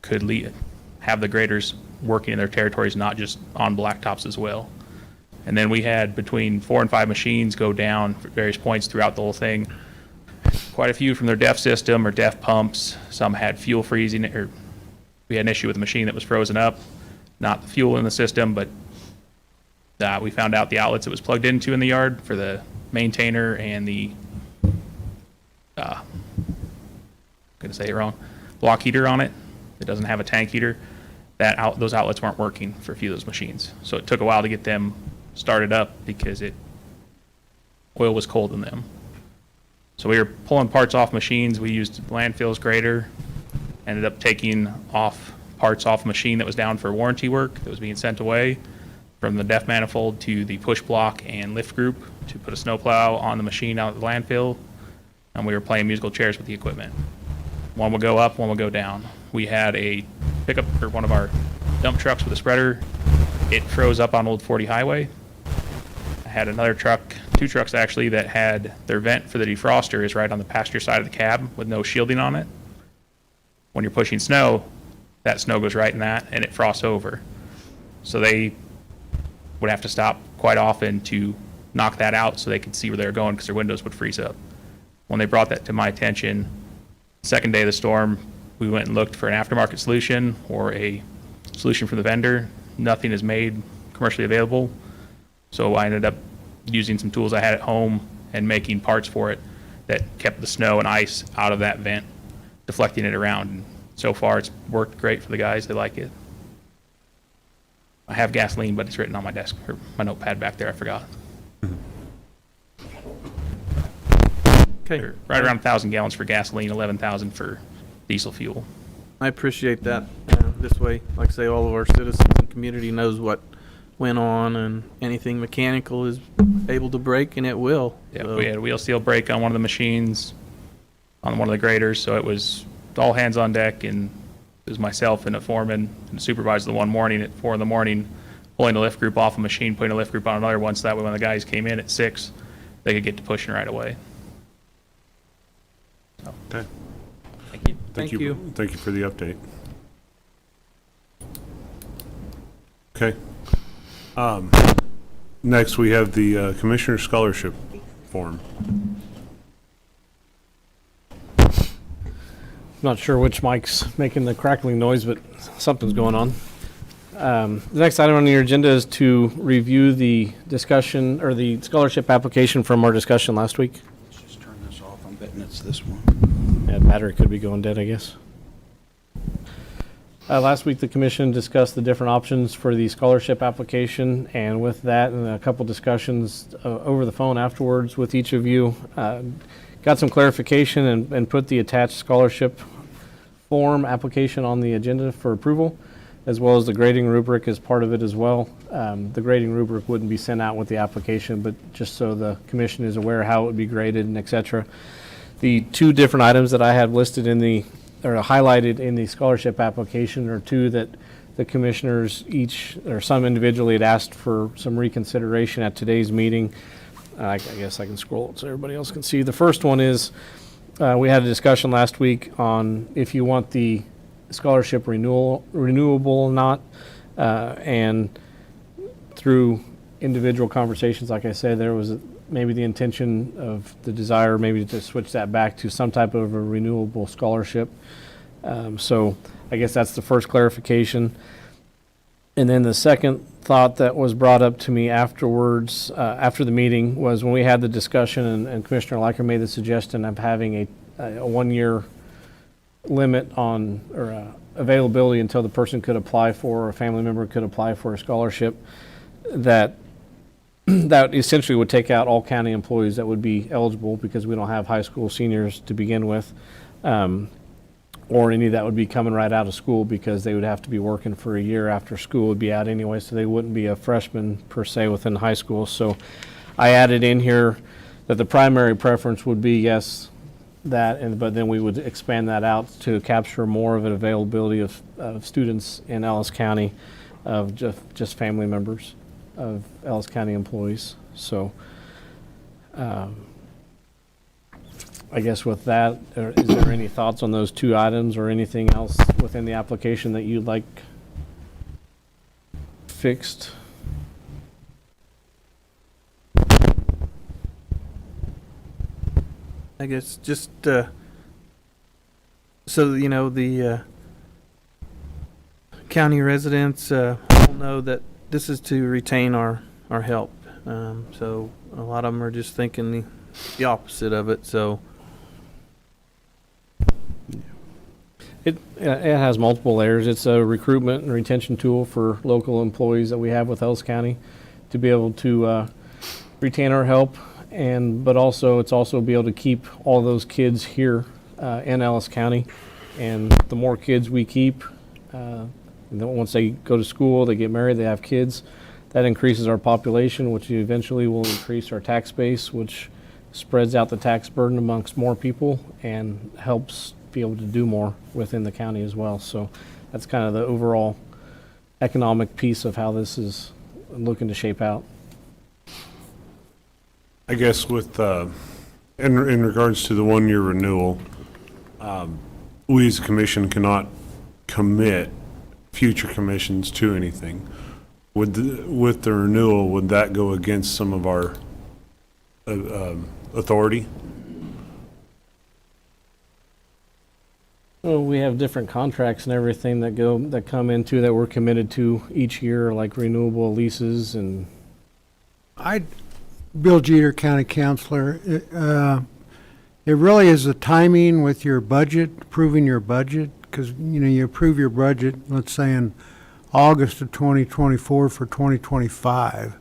could have the graders working in their territories, not just on blacktops as well. And then we had between 4 and 5 machines go down at various points throughout the whole thing. Quite a few from their DEF system or DEF pumps. Some had fuel freezing, or we had an issue with a machine that was frozen up. Not the fuel in the system, but we found out the outlets it was plugged into in the yard for the maintainer and the, I'm gonna say it wrong, block heater on it. It doesn't have a tank heater. Those outlets weren't working for a few of those machines. So it took a while to get them started up because oil was cold in them. So we were pulling parts off machines. We used landfill's grader, ended up taking off parts off a machine that was down for warranty work that was being sent away from the DEF manifold to the push block and lift group to put a snowplow on the machine out at the landfill. And we were playing musical chairs with the equipment. One would go up, one would go down. We had a pickup, or one of our dump trucks with a spreader. It froze up on Old 40 Highway. I had another truck, 2 trucks actually, that had their vent for the defroster is right on the passenger side of the cab with no shielding on it. When you're pushing snow, that snow goes right in that and it frosts over. So they would have to stop quite often to knock that out so they could see where they were going because their windows would freeze up. When they brought that to my attention, second day of the storm, we went and looked for an aftermarket solution or a solution from the vendor. Nothing is made commercially available. So I ended up using some tools I had at home and making parts for it that kept the snow and ice out of that vent, deflecting it around. And so far, it's worked great for the guys. They like it. I have gasoline, but it's written on my desk, or my notepad back there. I forgot. Okay. Right around 1,000 gallons for gasoline, 11,000 for diesel fuel. I appreciate that. This way, like I say, all of our citizens and community knows what went on, and anything mechanical is able to break, and it will. Yeah, So- we had a wheel seal break on one of the machines, on one of the graders, so it was all hands on deck, and it was myself and a foreman and a supervisor the one morning at 4 in the morning, pulling the lift group off a machine, putting a lift group on another one, so that way when the guys came in at 6, they could get to pushing right away. So, Okay. thank you. Thank you. Thank you for the update. Okay. Next, we have the Commissioner Scholarship Form. Not sure which mic's making the crackling noise, but something's going on. The next item on your agenda is to review the discussion, or the scholarship application from our discussion last week. Let's just turn this off. I'm betting it's this one. Yeah, battery could be going dead, I guess. Last week, the commission discussed the different options for the scholarship application, and with that and a couple discussions over the phone afterwards with each of you, got some clarification and put the attached scholarship form application on the agenda for approval, as well as the grading rubric as part of it as well. The grading rubric wouldn't be sent out with the application, but just so the commission is aware how it would be graded and et cetera. The two different items that I have listed in the or highlighted in the scholarship application are two that the commissioners each, or some individually, had asked for some reconsideration at today's meeting. I guess I can scroll it so everybody else can see. The first one is, we had a discussion last week on if you want the scholarship renewable or not, and through individual conversations, like I said, there was maybe the intention of the desire maybe to switch that back to some type of a renewable scholarship. So I guess that's the first clarification. And then the second thought that was brought up to me afterwards, after the meeting, was when we had the discussion and Commissioner Liker made the suggestion of having a 1 year limit on, or availability until the person could apply for, or a family member could apply for a scholarship, that essentially would take out all county employees that would be eligible, because we don't have high school seniors to begin with, or any that would be coming right out of school, because they would have to be working for a year after school would be out anyway, so they wouldn't be a freshman per se within high school. So I added in here that the primary preference would be yes, but then we would expand that out to capture more of an availability of students in Ellis County, of just family members of Ellis County employees. So I guess with that, is there any thoughts on those two items or anything else within the application that you'd like fixed? I guess just so you know, the county residents all know that this is to retain our help. So a lot of them are just thinking the opposite of it. So It has multiple layers. It's a recruitment and retention tool for local employees that we have with Ellis County to be able to retain our help, but also it's also be able to keep all those kids here in Ellis County. And the more kids we keep, and then once they go to school, they get married, they have kids, that increases our population, which eventually will increase our tax base, which spreads out the tax burden amongst more people and helps be able to do more within the county as well. So that's kind of the overall economic piece of how this is looking to shape out. I guess with, in regards to the 1 year renewal, we as a commission cannot commit future commissions to anything. With the renewal, would that go against some of our authority? Well, we have different contracts and everything that come into that we're committed to each year, like renewable leases and. Bill Jeter, County Councilor. It really is the timing with your budget, approving your budget, because you approve your budget, let's say in August of 2024 for 2025.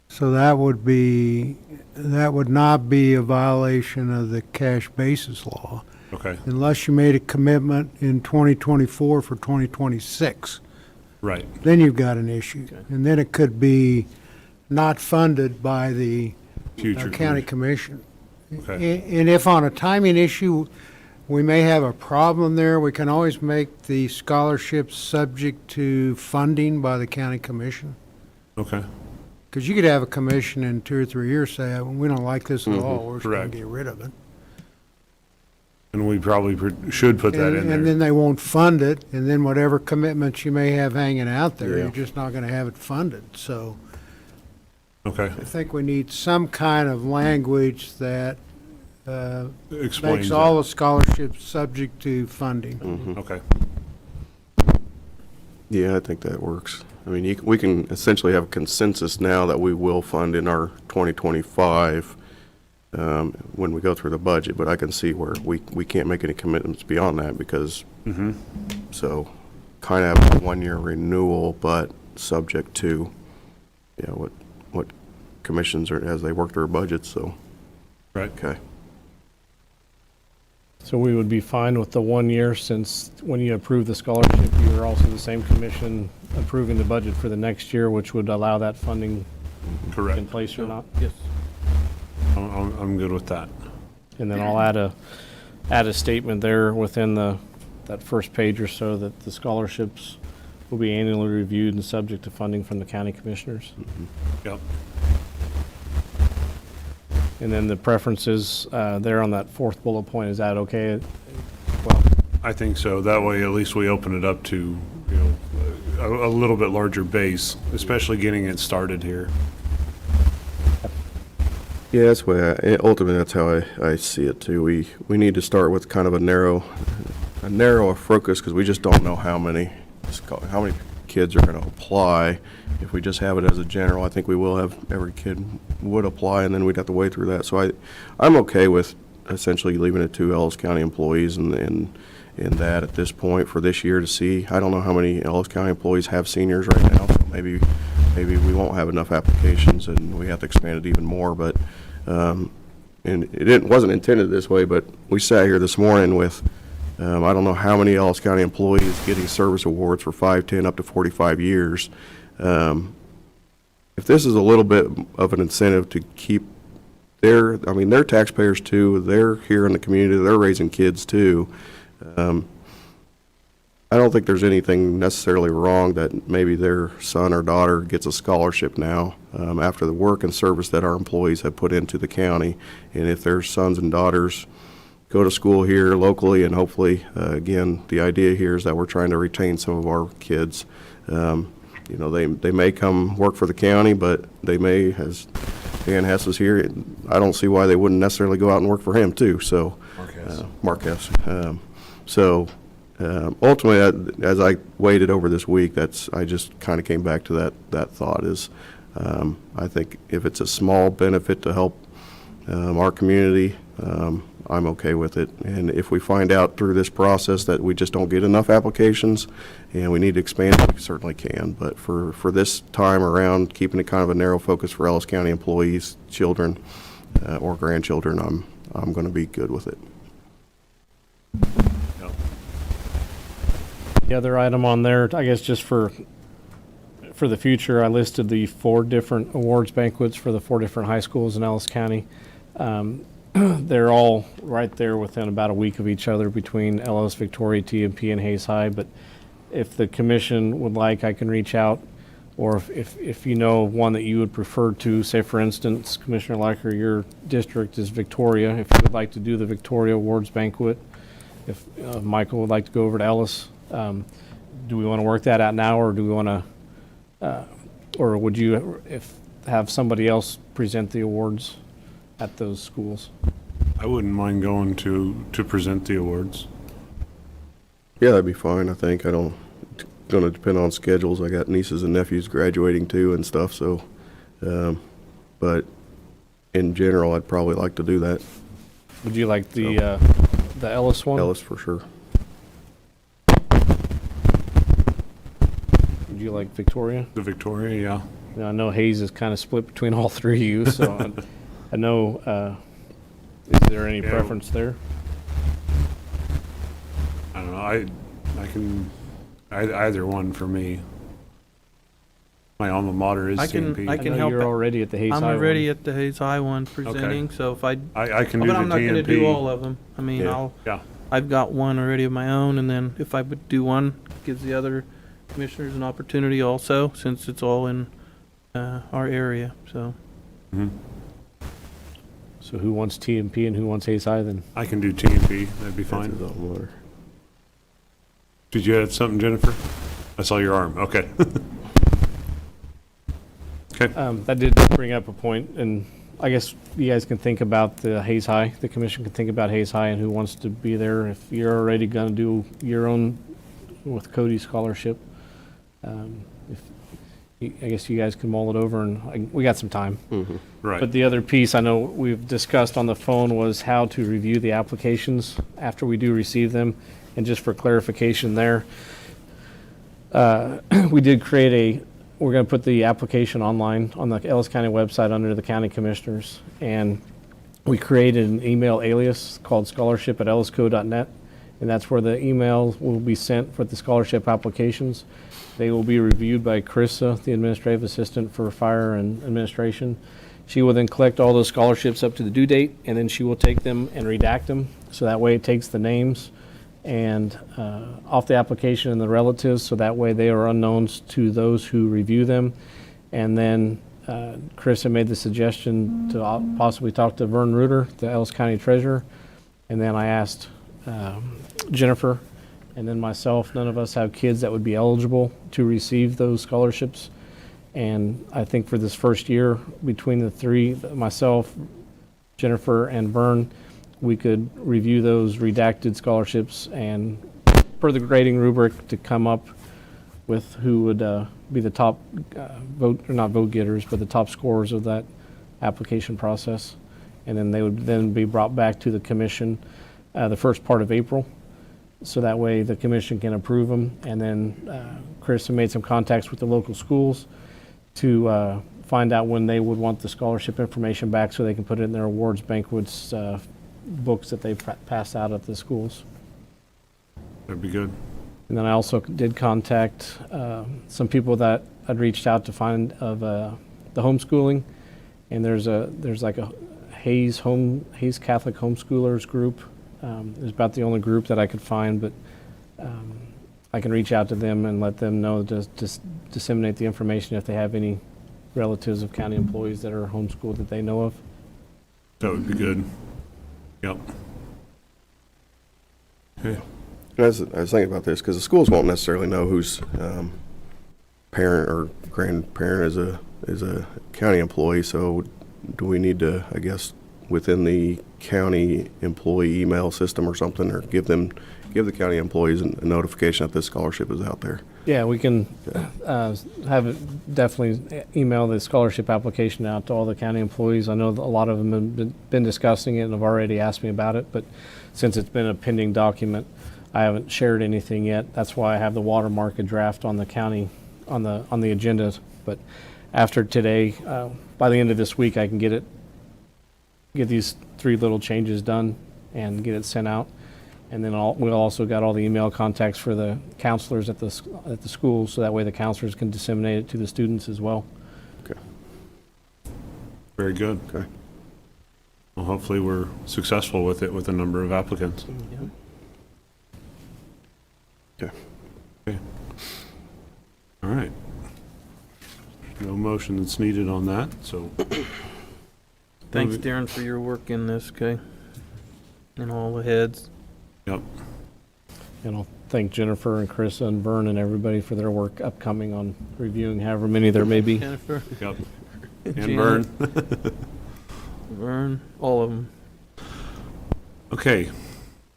So that would not be a violation of the cash basis law. Okay. Unless you made a commitment in 2024 for 2026. Right. Then you've got an issue. Okay. And then it could be not funded by the Future county commission. Okay. And if on a timing issue, we may have a problem there, we can always make the scholarships subject to funding by the county commission. Okay. Because you could have a commission in 2 or 3 years say, we don't like this at all, we're just going Correct. to get rid of it. And we probably should put that in And there. then they won't fund it, and then whatever commitments you may have hanging out there, Yeah. you're just not going to have it funded. So Okay. I think we need some kind of language that Explains makes that. all the scholarships subject to funding. Okay. Yeah, I think that works. I mean, we can essentially have a consensus now that we will fund in our 2025 when we go through the budget, but I can see where we can't make any commitments beyond that because, so kind of have a one-year renewal, but subject to, what commissions are, as they work their budgets, so, Right. okay. So we would be fine with the 1 year, since when you approve the scholarship, you are also the same commission approving the budget for the next year, which would allow that funding in Correct. place or not. Yes. I'm good with that. And then I'll add a statement there within that first page or so that the scholarships will be annually reviewed and subject to funding from the county commissioners. Yep. And then the preferences there on that fourth bullet point, is that okay? Well, I think so. That way, at least we open it up to, a little bit larger base, especially getting it started here. Yeah, that's the way, ultimately, that's how I see it too. We need to start with kind of a narrow focus, because we just don't know how many kids are going to apply. If we just have it as a general, I think we will have, every kid would apply, and then we'd have to wade through that. So I'm okay with essentially leaving it to Ellis County employees and that at this point for this year to see. I don't know how many Ellis County employees have seniors right now, so maybe we won't have enough applications and we have to expand it even more, but, and it wasn't intended this way, but we sat here this morning with, I don't know how many Ellis County employees getting service awards for 5, 10, up to 45 years. If this is a little bit of an incentive to keep they're taxpayers too, they're here in the community, they're raising kids too. I don't think there's anything necessarily wrong that maybe their son or daughter gets a scholarship now after the work and service that our employees have put into the county. And if their sons and daughters go to school here locally, and hopefully, again, the idea here is that we're trying to retain some of our kids. They may come work for the county, but they may, as Dan Hess is here, I don't see why they wouldn't necessarily go out and work for him too. So, Mark Hess. Ultimately, as I waited over this week, I just kind of came back to that thought is, I think if it's a small benefit to help our community, I'm okay with it. And if we find out through this process that we just don't get enough applications and we need to expand it, we certainly can. But for this time around, keeping it kind of a narrow focus for Ellis County employees, children, or grandchildren, I'm going to be good with it. the other item on there, I guess just for the future, I listed the 4 different awards banquets for the 4 different high schools in Ellis County. They're all right there within about a week of each other between Ellis, Victoria, TMP, and Hayes High. But if the commission would like, I can reach out, or if you know one that you would prefer to, say for instance, Commissioner Liker, your district is Victoria. If you would like to do the Victoria Awards Banquet, if Michael would like to go over to Ellis, do we want to work that out now, or do we want to, or would you have somebody else present the awards at those schools? I wouldn't mind going to present the awards. Yeah, that'd be fine. I think going to depend on schedules. I got nieces and nephews graduating too and stuff. So, but in general, I'd probably like to do that. Would you like the Ellis one? Ellis for sure. Would you like Victoria? The Victoria, yeah. Now, I know Hayes is kind of split between all 3 of you, so I know. Is there any preference there? I don't know. I can either one for me. My alma mater is I can TMP. I can know help you're out. already at the Hayes I'm High already one. at the Hayes High one presenting, so if I can do but the I'm not going to do TMP. all of them. I mean, Yeah. Yeah. I've got one already of my own, and then if I would do one, gives the other commissioners an opportunity also, since it's all in our area. So So who wants TMP and who wants Hayes High then? I can do TMP. That'd be That's fine. his alma mater. Did you have something, Jennifer? I saw your arm. Okay. Okay. That did bring up a point, and I guess you guys can think about the Hayes High. The commission can think about Hayes High and who wants to be there. If you're already going to do your own with Cody's scholarship, I guess you guys can mull it over, and we got some time. Mm-hmm. Right. But the other piece I know we've discussed on the phone was how to review the applications after we do receive them. And just for clarification there, We did create we're going to put the application online on the Ellis County website under the County Commissioners. And we created an email alias called scholarship@ellisco.net. And that's where the emails will be sent for the scholarship applications. They will be reviewed by Carissa, the administrative assistant for fire and administration. She will then collect all those scholarships up to the due date, and then she will take them and redact them. So that way it takes the names and off the application and the relatives, so that way they are unknowns to those who review them. And then Carissa made the suggestion to possibly talk to Vern Reuter, the Ellis County treasurer. And then I asked Jennifer and then myself. None of us have kids that would be eligible to receive those scholarships. And I think for this first year, between the three, myself, Jennifer, and Vern, we could review those redacted scholarships and per the grading rubric to come up with who would be the top not vote getters, but the top scorers of that application process. And then they would then be brought back to the commission the first part of April. So that way the commission can approve them. And then Chris made some contacts with the local schools to find out when they would want the scholarship information back so they can put it in their awards banquets books that they pass out at the schools. That'd be good. And then I also did contact some people that I'd reached out to find of the homeschooling. And there's like a Hayes Catholic homeschoolers group. It's about the only group that I could find, but I can reach out to them and let them know to just disseminate the information if they have any relatives of county employees that are homeschooled that they know of. That would be good. Yep. Okay. I was thinking about this because the schools won't necessarily know whose parent or grandparent is a county employee. So do we need to, I guess, within the county employee email system or something, or give the county employees a notification that this scholarship is out there? Yeah, we can have it definitely email the scholarship application out to all the county employees. I know a lot of them have been discussing it and have already asked me about it, but since it's been a pending document, I haven't shared anything yet. That's why I have the watermark a draft on the county on the agenda. But after today, by the end of this week, I can get these 3 little changes done and get it sent out. And then we also got all the email contacts for the counselors at the schools, so that way the counselors can disseminate it to the students as well. Okay. Very good. Okay. Well, hopefully we're successful with it with a number of applicants. Okay. Okay. All right. No motion that's needed on that, so. Thanks, Darren, for your work in this, okay? And all the heads. Yep. And I'll thank Jennifer and Carissa and Vern and everybody for their work upcoming on reviewing however many there may be. Jennifer. Yep. And Janet. Vern. Vern, all of them. Okay.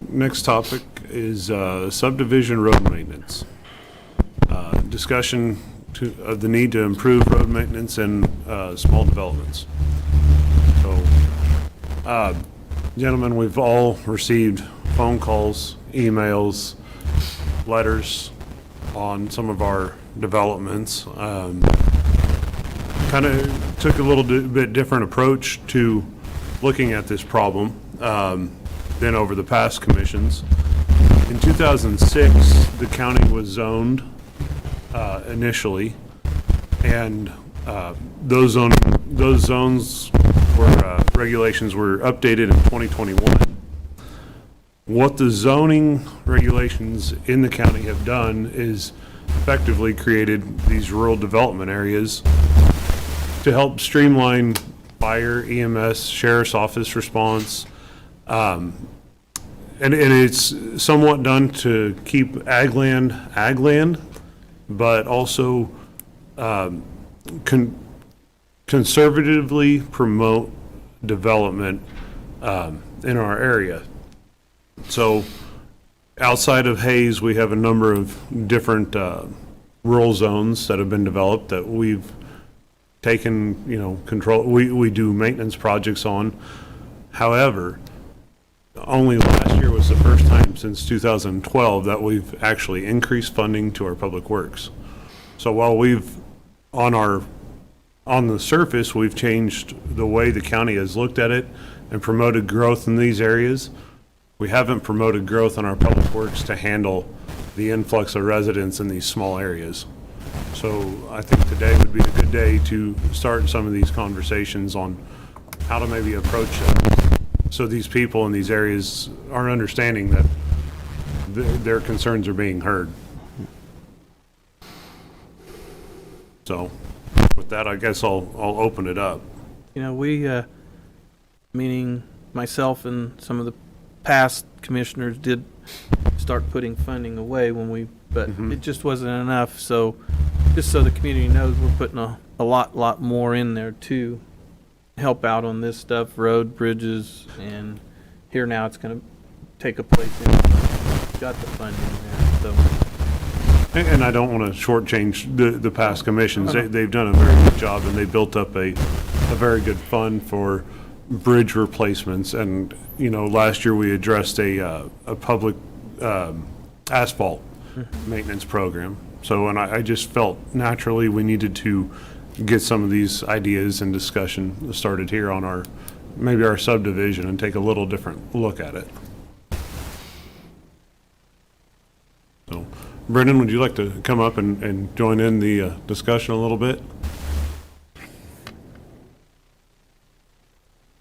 Next topic is subdivision road maintenance. Discussion of the need to improve road maintenance in small developments. So, gentlemen, we've all received phone calls, emails, letters on some of our developments. Kind of took a little bit different approach to looking at this problem than over the past commissions. In 2006, the county was zoned initially, and those zones were regulations were updated in 2021. What the zoning regulations in the county have done is effectively created these rural development areas to help streamline fire, EMS, sheriff's office response. And it's somewhat done to keep ag land, but also conservatively promote development in our area. So outside of Hayes, we have a number of different rural zones that have been developed that we've taken, control. We do maintenance projects on. However, only last year was the first time since 2012 that we've actually increased funding to our public works. So while we've, on the surface, we've changed the way the county has looked at it and promoted growth in these areas, we haven't promoted growth in our public works to handle the influx of residents in these small areas. So I think today would be a good day to start some of these conversations on how to maybe approach them, so these people in these areas are understanding that their concerns are being heard. So with that, I guess I'll open it up. You know, we, meaning myself and some of the past commissioners, did start putting funding away but it just wasn't enough. So just so the community knows, we're putting a lot more in there to help out on this stuff, road, bridges, and here now it's going to take a place in. Got the funding there, so. And I don't want to shortchange the past commissions. They've done a very good job, and they built up a very good fund for bridge replacements. And, you know, last year we addressed a public asphalt maintenance program. So, and I just felt naturally we needed to get some of these ideas and discussion started here on maybe our subdivision and take a little different look at it. So, Brendan, would you like to come up and join in the discussion a little bit?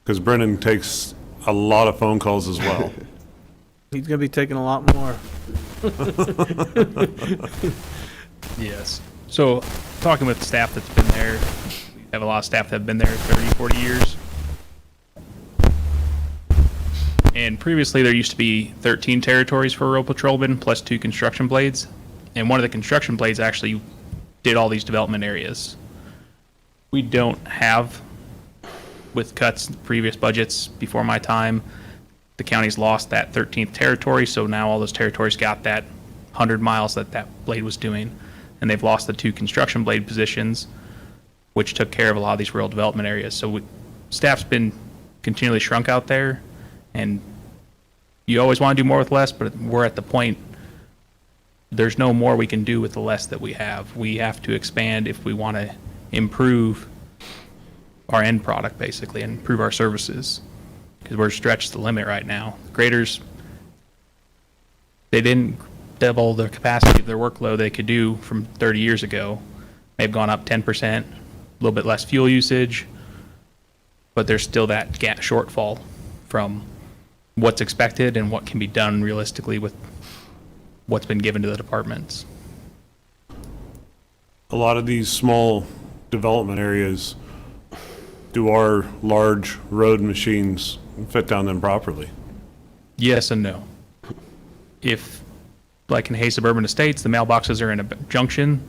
Because Brendan takes a lot of phone calls as well. He's going to be taking a lot more. Yes. So, talking with staff that's been there, we have a lot of staff that have been there 30, 40 years. And previously, there used to be 13 territories for a road patrolman plus 2 construction blades. And one of the construction blades actually did all these development areas. We don't have, with cuts in previous budgets before my time, the county's lost that 13th territory, so now all those territories got that 100 miles that blade was doing. And they've lost the 2 construction blade positions, which took care of a lot of these rural development areas. So staff's been continually shrunk out there, and you always want to do more with less, but we're at the point, there's no more we can do with the less that we have. We have to expand if we want to improve our end product, basically, and improve our services, because we're stretched to the limit right now. Graders, they didn't double the capacity of their workload they could do from 30 years ago. They've gone up 10%, a little bit less fuel usage, but there's still that gap shortfall from what's expected and what can be done realistically with what's been given to the departments. A lot of these small development areas, do our large road machines fit down them properly? Yes and no. If, like in Hay Suburban Estates, the mailboxes are in a junction,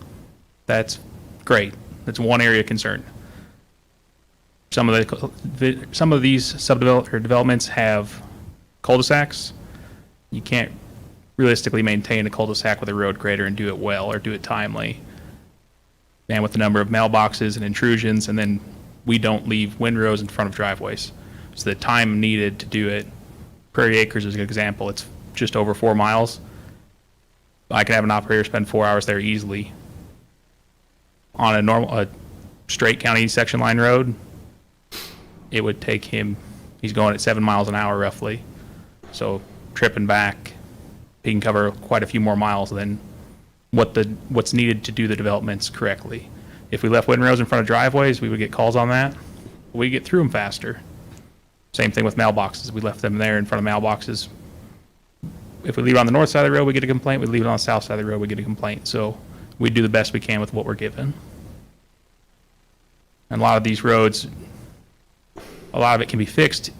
that's great. That's one area of concern. Some of these developments have cul-de-sacs. You can't realistically maintain a cul-de-sac with a road grader and do it well or do it timely. And with the number of mailboxes and intrusions, and then we don't leave windrows in front of driveways. So the time needed to do it, Prairie Acres is a good example. It's just over 4 miles. I can have an operator spend 4 hours there easily. On a straight county section line road, it would take him, he's going at 7 miles an hour roughly. So tripping back, he can cover quite a few more miles than what's needed to do the developments correctly. If we left windrows in front of driveways, we would get calls on that. We get through them faster. Same thing with mailboxes. We left them there in front of mailboxes. If we leave it on the north side of the road, we get a complaint. We leave it on the south side of the road, we get a complaint. So we do the best we can with what we're given. And a lot of these roads, a lot of it can be fixed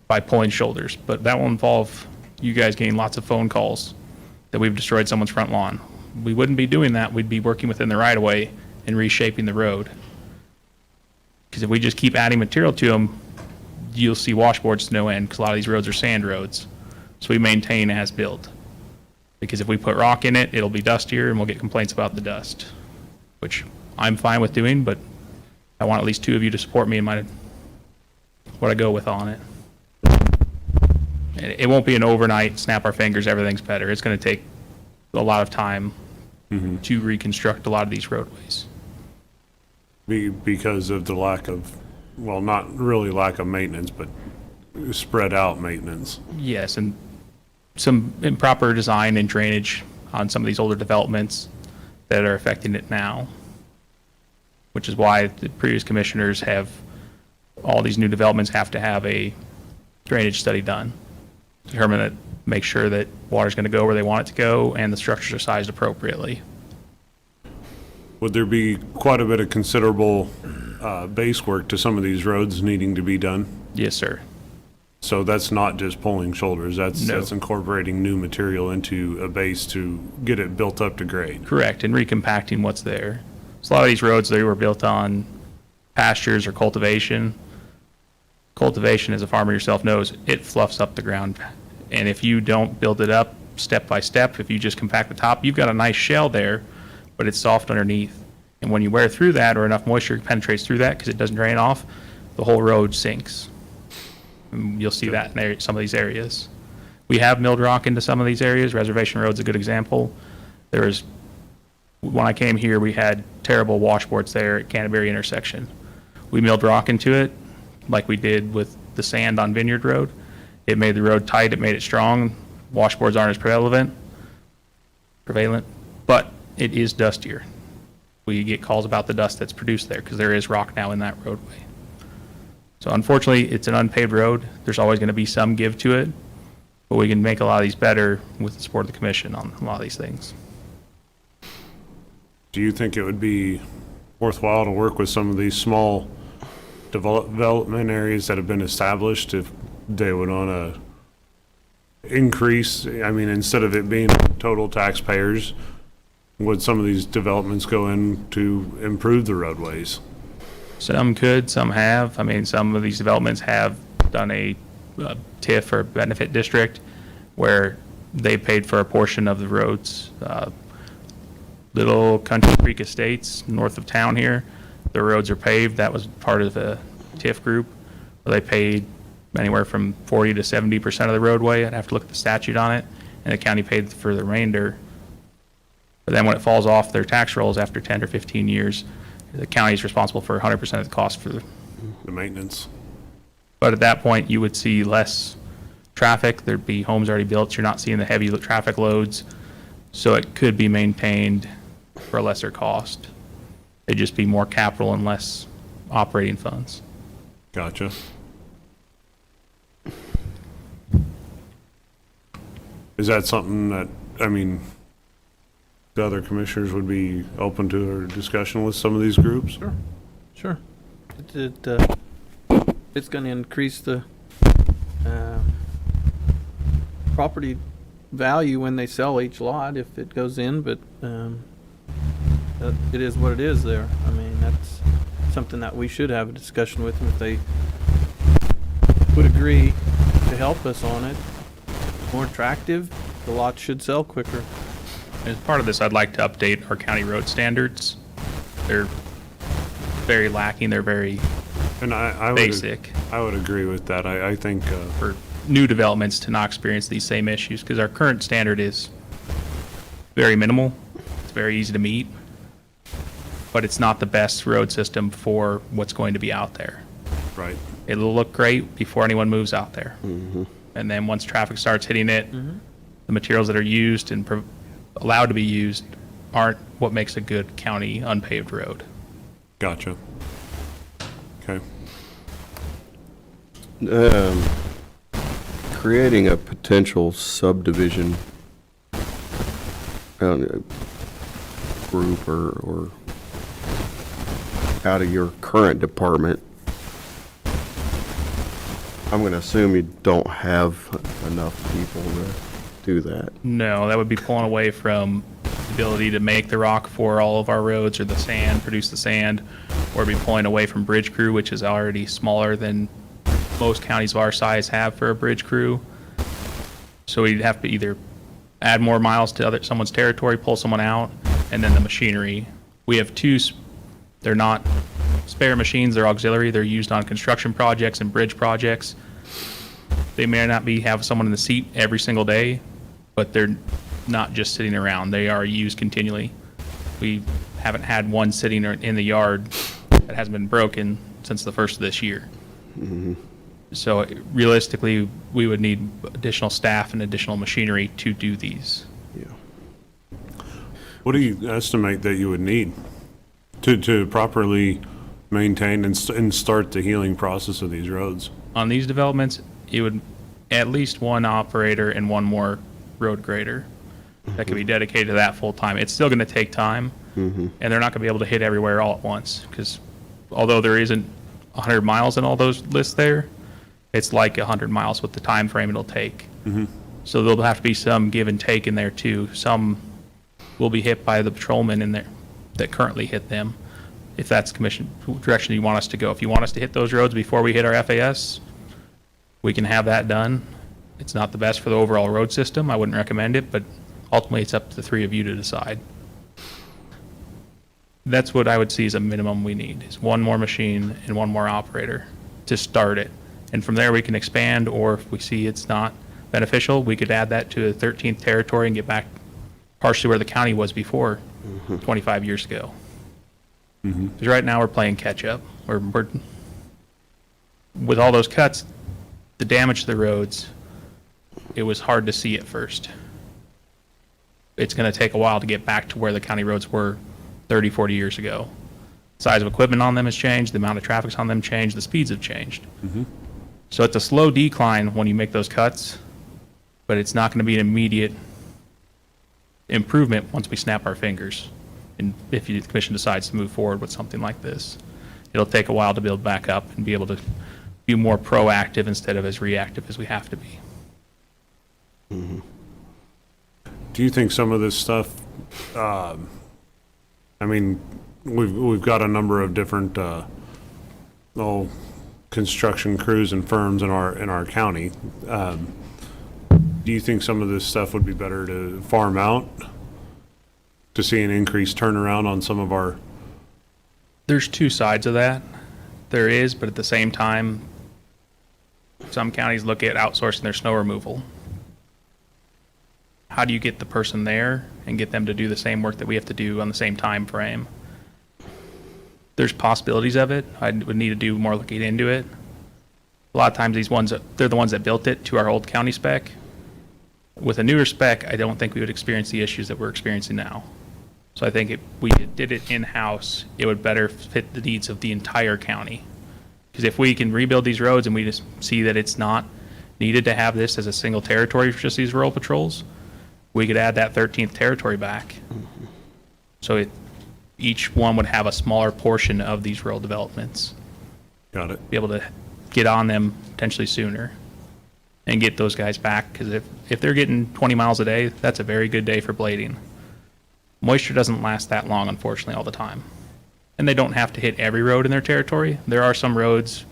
by pulling shoulders, but that will involve you guys getting lots of phone calls that we've destroyed someone's front lawn. We wouldn't be doing that. We'd be working within the right of way and reshaping the road. Because if we just keep adding material to them, you'll see washboards to no end, because a lot of these roads are sand roads. So we maintain as built. Because if we put rock in it, it'll be dustier and we'll get complaints about the dust, which I'm fine with doing, but I want at least 2 of you to support me in what I go with on it. And it won't be an overnight, snap our fingers, everything's better. It's going to take a lot of time to reconstruct a lot of these roadways. Because of the lack of, well, not really lack of maintenance, but spread out maintenance. Yes, and some improper design and drainage on some of these older developments that are affecting it now, which is why the previous commissioners have, all these new developments have to have a drainage study done. Determine that, make sure that water's going to go where they want it to go and the structures are sized appropriately. Would there be quite a bit of considerable base work to some of these roads needing to be done? Yes, sir. So that's not just pulling shoulders, that's No. incorporating new material into a base to get it built up to grade. Correct, and recompacting what's there. So a lot of these roads, they were built on pastures or cultivation. Cultivation, as a farmer yourself knows, it fluffs up the ground. And if you don't build it up step by step, if you just compact the top, you've got a nice shell there, but it's soft underneath. And when you wear through that, or enough moisture penetrates through that because it doesn't drain off, the whole road sinks. And you'll see that in some of these areas. We have milled rock into some of these areas. Reservation Road's a good example. When I came here, we had terrible washboards there at Canterbury intersection. We milled rock into it, like we did with the sand on Vineyard Road. It made the road tight, it made it strong. Washboards aren't as prevalent, but it is dustier. We get calls about the dust that's produced there because there is rock now in that roadway. So unfortunately, it's an unpaved road. There's always going to be some give to it, but we can make a lot of these better with the support of the commission on a lot of these things. Do you think it would be worthwhile to work with some of these small development areas that have been established if they would want to increase, I mean, instead of it being total taxpayers, would some of these developments go in to improve the roadways? Some could, some have. I mean, some of these developments have done a TIF or benefit district where they paid for a portion of the roads. Little Country Creek Estates, north of town here, the roads are paved. That was part of the TIF group, where they paid anywhere from 40 to 70% of the roadway. I'd have to look at the statute on it, and the county paid for the remainder. But then when it falls off their tax rolls after 10 or 15 years, the county is responsible for 100% of the cost for the maintenance. But at that point, you would see less traffic. There'd be homes already built. So you're not seeing the heavy traffic loads. So it could be maintained for a lesser cost. It'd just be more capital and less operating funds. Gotcha. Is that something that, I mean, the other commissioners would be open to a discussion with some of these groups? Sure. It's going to increase the property value when they sell each lot if it goes in, but it is what it is there. I mean, that's something that we should have a discussion with them if they would agree to help us on it. More attractive, the lot should sell quicker. As part of this, I'd like to update our county road standards. They're very lacking. They're very basic. I would agree with that. I think for new developments to not experience these same issues, because our current standard is very minimal. It's very easy to meet, but it's not the best road system for what's going to be out there. Right. It'll look great before anyone moves out there. Mm-hmm. And then once traffic starts hitting it, the materials that are used and allowed to be used aren't what makes a good county unpaved road. Gotcha. Okay. Creating a potential subdivision group or out of your current department, I'm going to assume you don't have enough people to do that. No, that would be pulling away from the ability to make the rock for all of our roads or the sand, produce the sand, or be pulling away from bridge crew, which is already smaller than most counties of our size have for a bridge crew. So we'd have to either add more miles to someone's territory, pull someone out, and then the machinery. We have two, they're not spare machines, they're auxiliary, they're used on construction projects and bridge projects. They may not have someone in the seat every single day, but they're not just sitting around. They are used continually. We haven't had one sitting in the yard that hasn't been broken since the first of this year. So realistically, we would need additional staff and additional machinery to do these. What do you estimate that you would need to properly maintain and start the healing process of these roads? On these developments, it would at least one operator and one more road grader that could be dedicated to that full time. It's still going to take time, and they're not going to be able to hit everywhere all at once, because although there isn't 100 miles in all those lists there, it's like 100 miles with the time frame it'll take. So there'll have to be some give and take in there too. Some will be hit by the patrolmen in there that currently hit them, if that's the commission direction you want us to go. If you want us to hit those roads before we hit our FAS, we can have that done. It's not the best for the overall road system. I wouldn't recommend it, but ultimately it's up to the three of you to decide. That's what I would see as a minimum we need, is one more machine and one more operator to start it. And from there we can expand, or if we see it's not beneficial, we could add that to a 13th territory and get back partially where the county was before 25 years ago. Because right now we're playing catch up. We're with all those cuts, the damage to the roads, it was hard to see at first. It's going to take a while to get back to where the county roads were 30, 40 years ago. Size of equipment on them has changed, the amount of traffic's on them changed, the speeds have changed. So it's a slow decline when you make those cuts, but it's not going to be an immediate improvement once we snap our fingers. And if the commission decides to move forward with something like this, it'll take a while to build back up and be able to be more proactive instead of as reactive as we have to be. Do you think some of this stuff, I mean, we've got a number of different construction crews and firms in our county. Do you think some of this stuff would be better to farm out to see an increased turnaround on some of our? There's two sides of that. There is, but at the same time, some counties look at outsourcing their snow removal. How do you get the person there and get them to do the same work that we have to do on the same time frame? There's possibilities of it. I would need to do more looking into it. A lot of times these ones, they're the ones that built it to our old county spec. With a newer spec, I don't think we would experience the issues that we're experiencing now. So I think if we did it in-house, it would better fit the needs of the entire county. Because if we can rebuild these roads and we just see that it's not needed to have this as a single territory for just these rural patrols, we could add that 13th territory back. So each one would have a smaller portion of these rural developments. Got it. Be able to get on them potentially sooner and get those guys back. Because if they're getting 20 miles a day, that's a very good day for blading. Moisture doesn't last that long, unfortunately, all the time. And they don't have to hit every road in their territory. There are some roads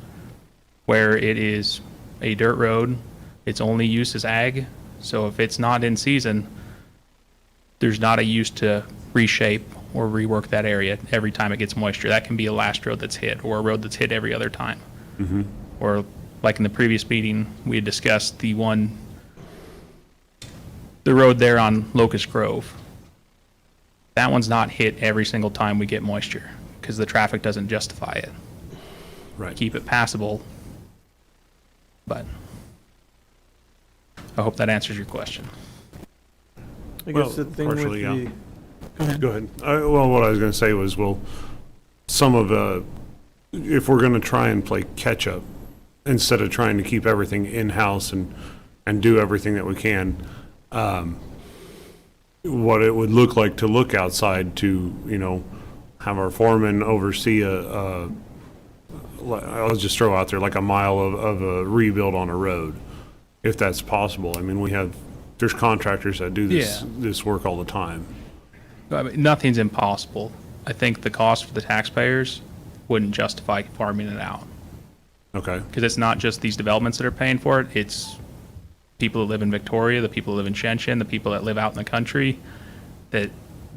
where it is a dirt road. Its only use is ag. So if it's not in season, there's not a use to reshape or rework that area every time it gets moisture. That can be a last road that's hit, or a road that's hit every other time. Or like in the previous meeting, we had discussed the road there on Locust Grove. That one's not hit every single time we get moisture because the traffic doesn't justify it. Right. Keep it passable, but I hope that answers your question. I Well, guess the thing with partially, yeah. the, go ahead. Go ahead. Well, what I was going to say was, some of if we're going to try and play catch up instead of trying to keep everything in-house and do everything that we can, what it would look like to look outside to, have our foreman oversee I'll just throw out there like a mile of a rebuild on a road, if that's possible. I mean, there's contractors that do this work all the time. I mean, nothing's impossible. I think the cost for the taxpayers wouldn't justify farming it out. Okay. Because it's not just these developments that are paying for it. It's people that live in Victoria, the people that live in Shenshin, the people that live out in the country, that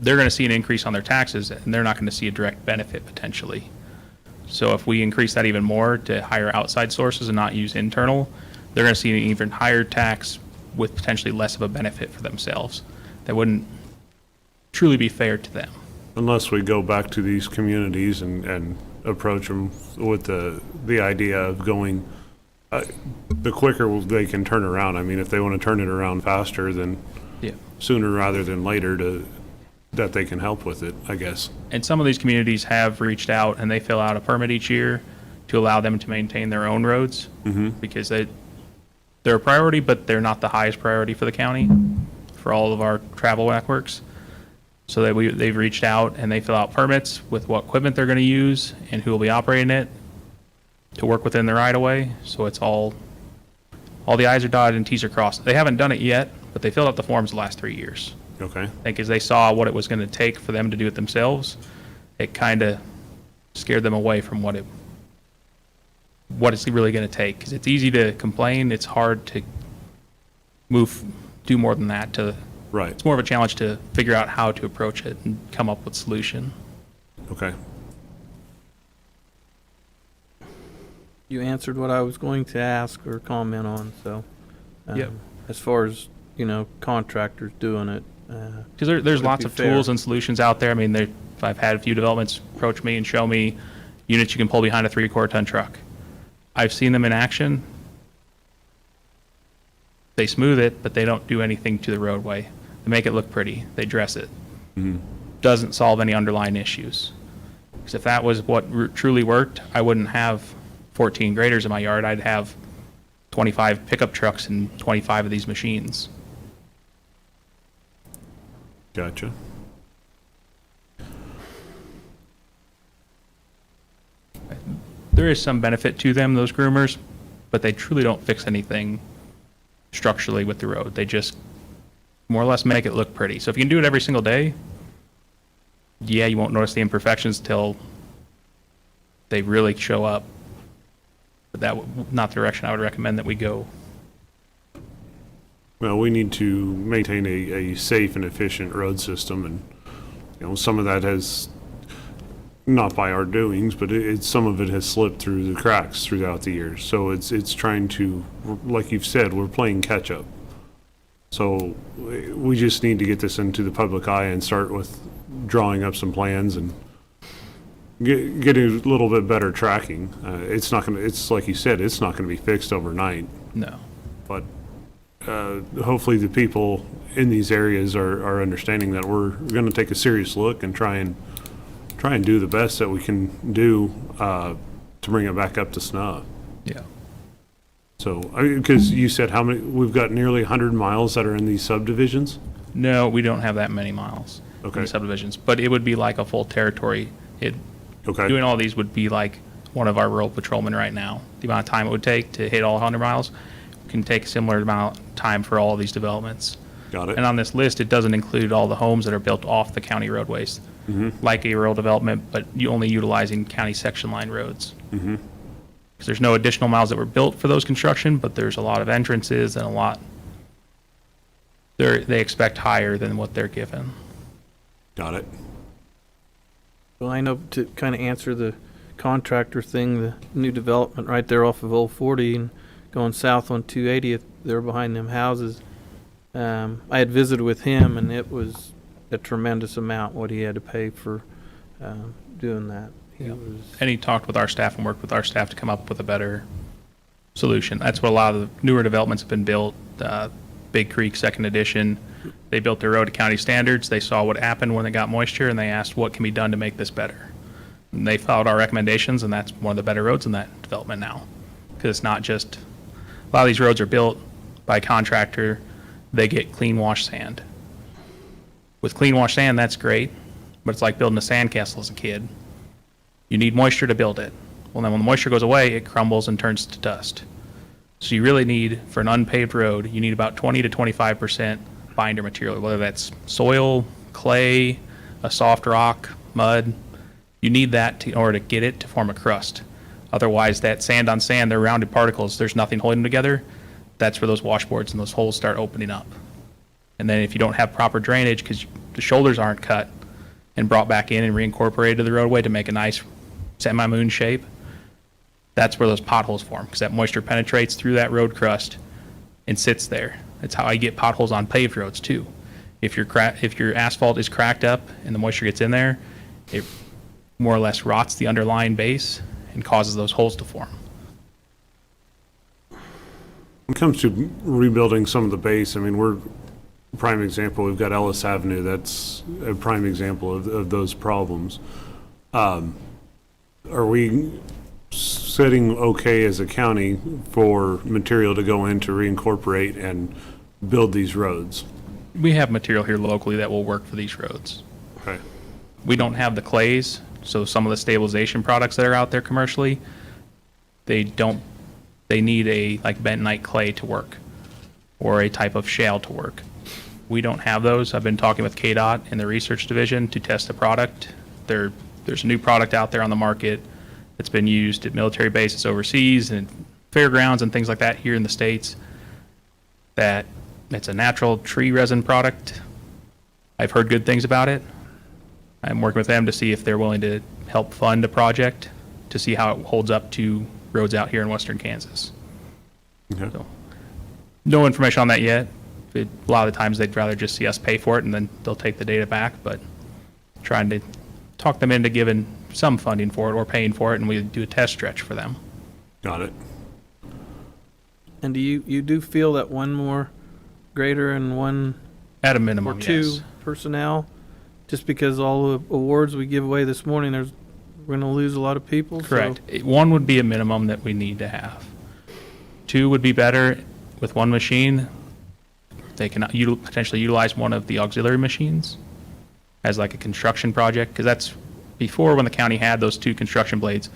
they're going to see an increase on their taxes, and they're not going to see a direct benefit potentially. So if we increase that even more to hire outside sources and not use internal, they're going to see an even higher tax with potentially less of a benefit for themselves. That wouldn't truly be fair to them. Unless we go back to these communities and approach them with the idea of going, the quicker they can turn around. I mean, if they want to turn it around faster, then Yeah. sooner rather than later that they can help with it, I guess. And some of these communities have reached out and they fill out a permit each year to allow them to maintain their own roads because they're a priority, but they're not the highest priority for the county for all of our travel networks. So they've reached out and they fill out permits with what equipment they're going to use and who will be operating it to work within the right of way. So it's all the I's are dotted and T's are crossed. They haven't done it yet, but they filled out the forms the last 3 years. Okay. I think as they saw what it was going to take for them to do it themselves, it kind of scared them away from what it's really going to take. Because it's easy to complain. It's hard to do more than that. Right. It's more of a challenge to figure out how to approach it and come up with a solution. Okay. You answered what I was going to ask or comment on, so. Yep. As far as, contractors doing it. Because there's would lots be of fair. tools and solutions out there. I mean, I've had a few developments approach me and show me units you can pull behind a 3/4 ton truck. I've seen them in action. They smooth it, but they don't do anything to the roadway. They make it look pretty. They dress it. Doesn't solve any underlying issues. Because if that was what truly worked, I wouldn't have 14 graders in my yard. I'd have 25 pickup trucks and 25 of these machines. Gotcha. There is some benefit to them, those groomers, but they truly don't fix anything structurally with the road. They just more or less make it look pretty. So if you can do it every single day, yeah, you won't notice the imperfections till they really show up. But not the direction I would recommend that we go. Well, we need to maintain a safe and efficient road system, and some of that has, not by our doings, but some of it has slipped through the cracks throughout the years. So it's trying to, like you've said, we're playing catch up. So we just need to get this into the public eye and start with drawing up some plans and getting a little bit better tracking. It's like you said, it's not gonna be fixed overnight, No. but hopefully the people in these areas are understanding that we're gonna take a serious look and try and do the best that we can do to bring it back up to snuff. Yeah. So, because you said we've got nearly 100 miles that are in these subdivisions? No, we don't have that many miles in Okay. the subdivisions, but it would be like a full territory. Okay. Doing all these would be like one of our rural patrolmen right now. The amount of time it would take to hit all 100 miles can take a similar amount of time for all of these developments. Got it. And on this list, it doesn't include all the homes that are built off the county roadways, like a rural development, but you only utilizing county section line roads. Because there's no additional miles that were built for those construction, but there's a lot of entrances and they expect higher than what they're given. Got it. Well, I know to kind of answer the contractor thing, the new development right there off of Old 40 and going south on 280th, they're behind them houses. I had visited with him, and it was a tremendous amount what he had to pay for doing that. And he talked with our staff and worked with our staff to come up with a better solution. That's what a lot of the newer developments have been built. Big Creek, second edition, they built their road to county standards. They saw what happened when they got moisture, and they asked what can be done to make this better. And they followed our recommendations, and that's one of the better roads in that development now. Because it's not just, a lot of these roads are built by a contractor, they get clean wash sand. With clean wash sand, that's great, but it's like building a sandcastle as a kid. You need moisture to build it. Well, then when the moisture goes away, it crumbles and turns to dust. So you really need, for an unpaved road, you need about 20 to 25% binder material, whether that's soil, clay, a soft rock, mud. You need that in order to get it to form a crust. Otherwise, that sand on sand, they're rounded particles. There's nothing holding them together. That's where those washboards and those holes start opening up. And then if you don't have proper drainage, because the shoulders aren't cut and brought back in and reincorporated to the roadway to make a nice semi-moon shape, That's where those potholes form, because that moisture penetrates through that road crust and sits there. That's how I get potholes on paved roads too. If your asphalt is cracked up and the moisture gets in there, it more or less rots the underlying base and causes those holes to form. When it comes to rebuilding some of the base, I mean, we're a prime example. We've got Ellis Avenue. That's a prime example of those problems. Are we setting okay as a county for material to go in to reincorporate and build these roads? We have material here locally that will work for these roads. Okay. We don't have the clays, so some of the stabilization products that are out there commercially, they need a like bentonite clay to work or a type of shale to work. We don't have those. I've been talking with KDOT in the research division to test the product. There's a new product out there on the market that's been used at military bases overseas and fairgrounds and things like that here in the States, that it's a natural tree resin product. I've heard good things about it. I'm working with them to see if they're willing to help fund a project to see how it holds up to roads out here in western Kansas. Okay. So, no information on that yet. A lot of the times they'd rather just see us pay for it and then they'll take the data back, but trying to talk them into giving some funding for it or paying for it, and we do a test stretch for them. Got it. And do you do feel that one more grader and one At a or minimum, two yes. personnel, just because all the awards we give away this morning, we're going to lose a lot of people? so- Correct. One would be a minimum that we need to have. Two would be better. With one machine, they can potentially utilize one of the auxiliary machines as like a construction project, because that's before, when the county had those two construction blades,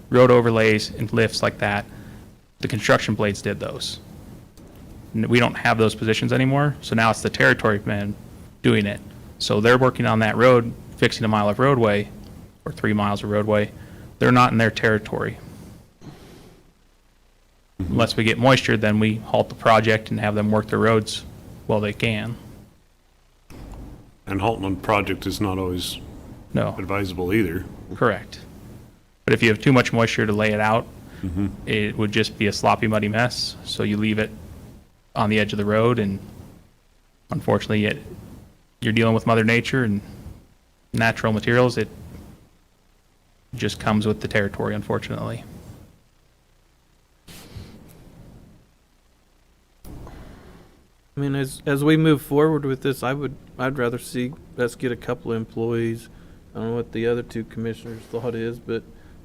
road overlays and lifts like that, the construction blades did those. We don't have those positions anymore, so now it's the territory men doing it. So they're working on that road, fixing a mile of roadway or 3 miles of roadway. They're not in their territory. Unless we get moisture, then we halt the project and have them work the roads while they can. And halting on project is not always No, advisable either. correct. But if you have too much moisture to lay it out, it would just be a sloppy, muddy mess. So you leave it on the edge of the road, and unfortunately, you're dealing with Mother Nature and natural materials. It just comes with the territory, unfortunately. I mean, as we move forward with this, I'd rather see us get a couple of employees. I don't know what the other two commissioners' thought is, but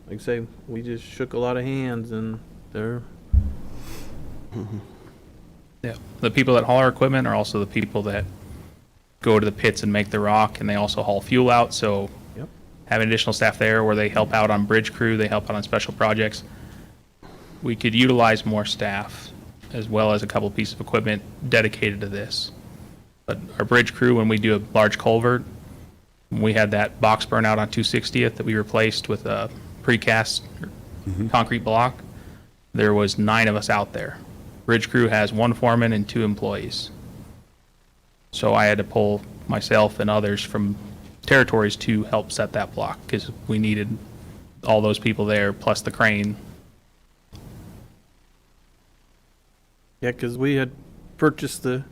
like I say, we just shook a lot of hands and they're, Yeah. The people that haul our equipment are also the people that go to the pits and make the rock, and they also haul fuel out. So Yep. having additional staff there where they help out on bridge crew, they help out on special projects. We could utilize more staff as well as a couple pieces of equipment dedicated to this. But our bridge crew, when we do a large culvert, we had that box burnout on 260th that we replaced with a precast concrete block. There was 9 of us out there. Bridge crew has 1 foreman and 2 employees. So I had to pull myself and others from territories to help set that block because we needed all those people there plus the crane. yeah, because we had purchased the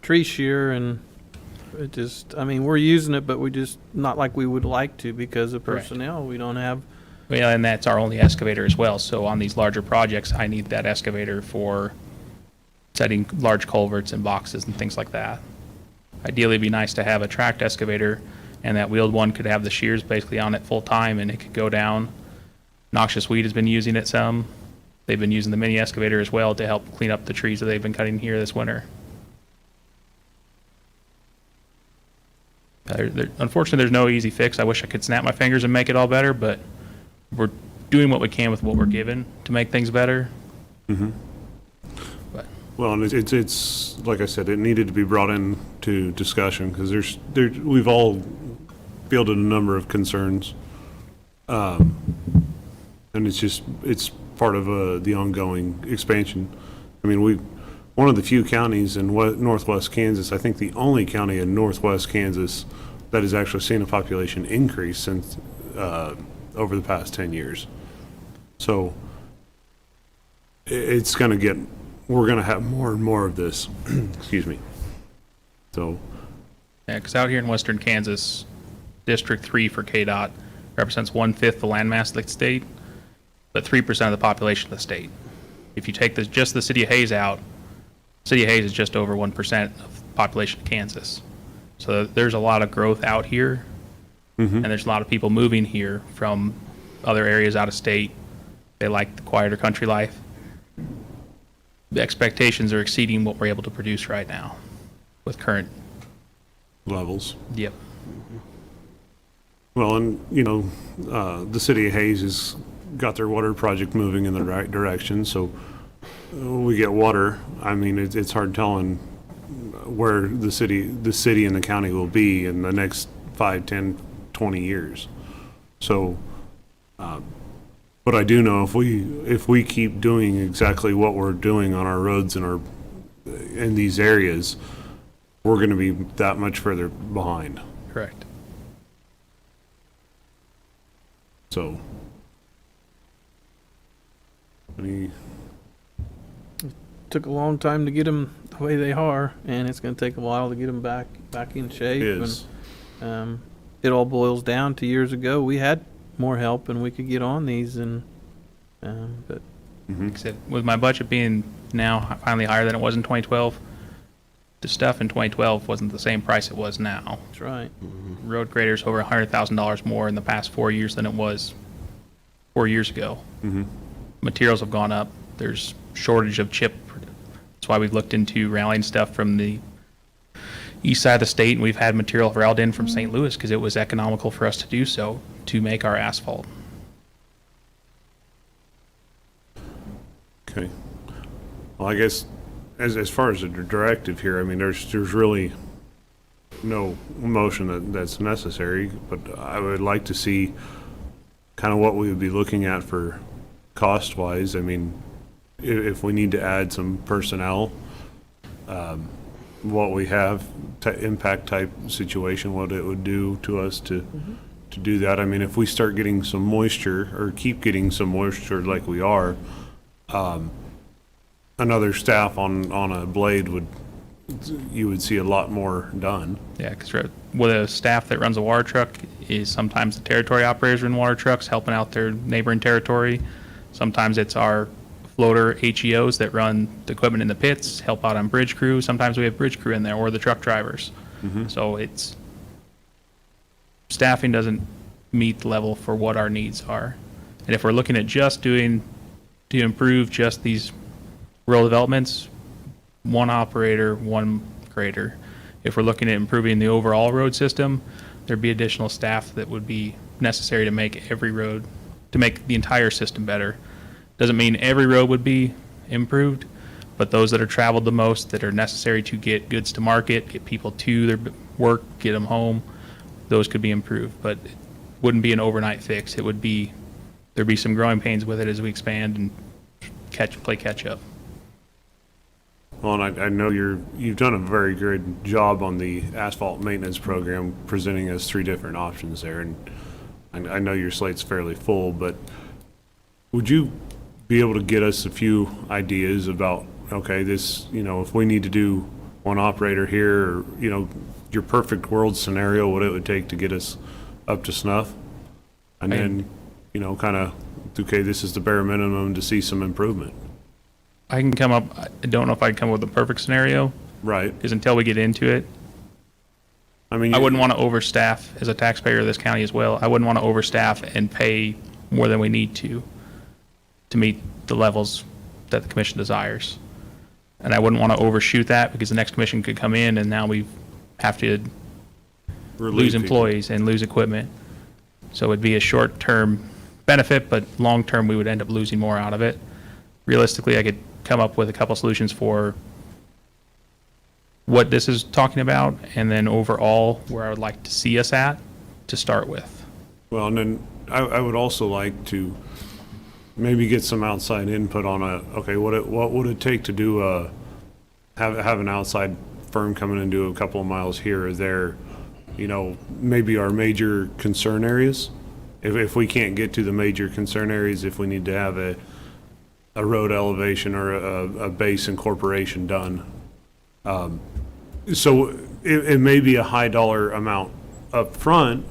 tree shear and it just, I mean, we're using it, but we just, not like we would like to because of Correct. personnel. We don't have, Well, and that's our only excavator as well. So on these larger projects, I need that excavator for setting large culverts and boxes and things like that. Ideally, it'd be nice to have a tracked excavator, and that wheeled one could have the shears basically on it full time, and it could go down. Noxious Weed has been using it some. They've been using the mini excavator as well to help clean up the trees that they've been cutting here this winter. Unfortunately, there's no easy fix. I wish I could snap my fingers and make it all better, but we're doing what we can with what we're given to make things better. But Well, and it's like I said, it needed to be brought into discussion because we've all fielded a number of concerns. And it's part of the ongoing expansion. I mean, one of the few counties in northwest Kansas, I think the only county in northwest Kansas that has actually seen a population increase since over the past 10 years. So it's gonna get, we're gonna have more and more of this, excuse me. So, Yeah, because out here in western Kansas, District 3 for KDOT represents 1/5 the landmass of the state, but 3% of the population of the state. If you take just the city of Hayes out, city of Hayes is just over 1% of the population of Kansas. So there's a lot of growth out here, and there's a lot of people moving here from other areas out of state. They like the quieter country life. The expectations are exceeding what we're able to produce right now with current. levels. Yep. Well, and, the city of Hayes has got their water project moving in the right direction, so we get water. I mean, it's hard telling where the city and the county will be in the next 5, 10, 20 years. So, but I do know if we keep doing exactly what we're doing on our roads and in these areas, we're going to be that much further behind. Correct. So, Took a long time to get them the way they are, and it's going to take a while to get them back in shape. is. And, it all boils down to years ago, we had more help and we could get on these, and but Like I said, with my budget being now finally higher than it was in 2012, the stuff in 2012 wasn't the same price it was now. that's right. Road grader's over $100,000 more in the past 4 years than it was 4 years ago. Materials have gone up. There's shortage of chip. That's why we've looked into rallying stuff from the east side of the state, and we've had material railed in from St. Louis because it was economical for us to do so to make our asphalt. Okay. Well, I guess as far as the directive here, I mean, there's really no motion that's necessary, but I would like to see kind of what we would be looking at for cost-wise. I mean, if we need to add some personnel, what we have, impact type situation, what it would do to us to do that. I mean, if we start getting some moisture or keep getting some moisture like we are, another staff on a blade you would see a lot more done. Yeah, because with a staff that runs a water truck is sometimes the territory operators in water trucks helping out their neighboring territory. Sometimes it's our floater HEOs that run the equipment in the pits, help out on bridge crew. Sometimes we have bridge crew in there or the truck drivers. So staffing doesn't meet the level for what our needs are. And if we're looking at just to improve just these rural developments, one operator, one grader. If we're looking at improving the overall road system, there'd be additional staff that would be necessary to make every road, to make the entire system better. Doesn't mean every road would be improved, but those that are traveled the most, that are necessary to get goods to market, get people to their work, get them home, those could be improved. But it wouldn't be an overnight fix. There'd be some growing pains with it as we expand and play catch up. Well, and I know you've done a very good job on the asphalt maintenance program, presenting us 3 different options there, and I know your slate's fairly full, but would you be able to get us a few ideas about, okay, this, if we need to do one operator here, or, your perfect world scenario, what it would take to get us up to snuff? And then, kind of, okay, this is the bare minimum to see some improvement. I don't know if I'd come up with a perfect scenario, Right. because until we get into it, I mean, I wouldn't want to overstaff as a taxpayer of this county as well. I wouldn't want to overstaff and pay more than we need to meet the levels that the commission desires. And I wouldn't want to overshoot that because the next commission could come in and now we have to lose employees and lose equipment. So it'd be a short-term benefit, but long-term, we would end up losing more out of it. Realistically, I could come up with a couple solutions for what this is talking about, and then overall, where I would like to see us at to start with. Well, and then I would also like to maybe get some outside input on what would it take to do have an outside firm come in and do a couple of miles here or there, maybe our major concern areas. If we can't get to the major concern areas, if we need to have a road elevation or a base incorporation done. So it may be a high dollar amount up front,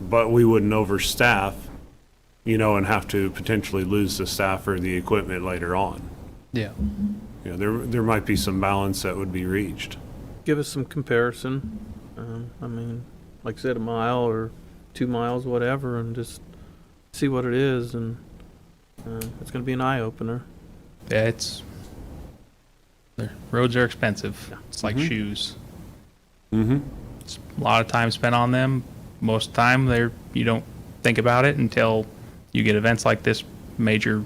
but we wouldn't overstaff, and have to potentially lose the staff or the equipment later on. Yeah. There might be some balance that would be reached. Give us some comparison. I mean, like I said, a mile or 2 miles, whatever, and just see what it is, and it's going to be an eye opener. Yeah, roads are expensive. It's like shoes. Mm-hmm. It's a lot of time spent on them. Most of the time, you don't think about it until you get events like this major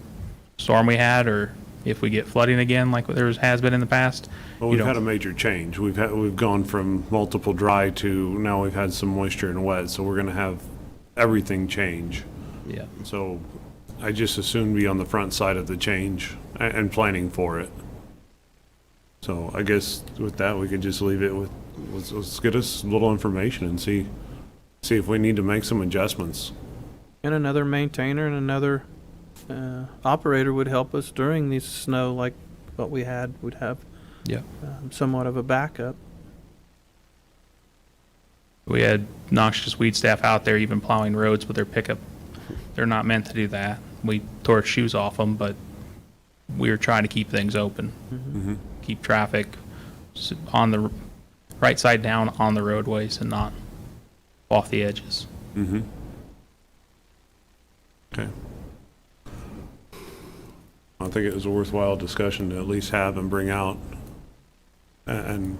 storm we had, or if we get flooding again, like has been in the past. Well, we've had a major change. We've gone from multiple dry to now we've had some moisture and wet, so we're going to have everything change. Yeah. So I just assume be on the front side of the change and planning for it. So I guess with that, we could just leave it with, let's get us a little information and see if we need to make some adjustments. And another maintainer and another operator would help us during these snow like what we had, would have somewhat of a backup. We had noxious weed staff out there even plowing roads with their pickup. They're not meant to do that. We tore shoes off them, but we were trying to keep things open, keep traffic on the right side down on the roadways and not off the edges. Mm-hmm. Okay. I think it was a worthwhile discussion to at least have and bring out and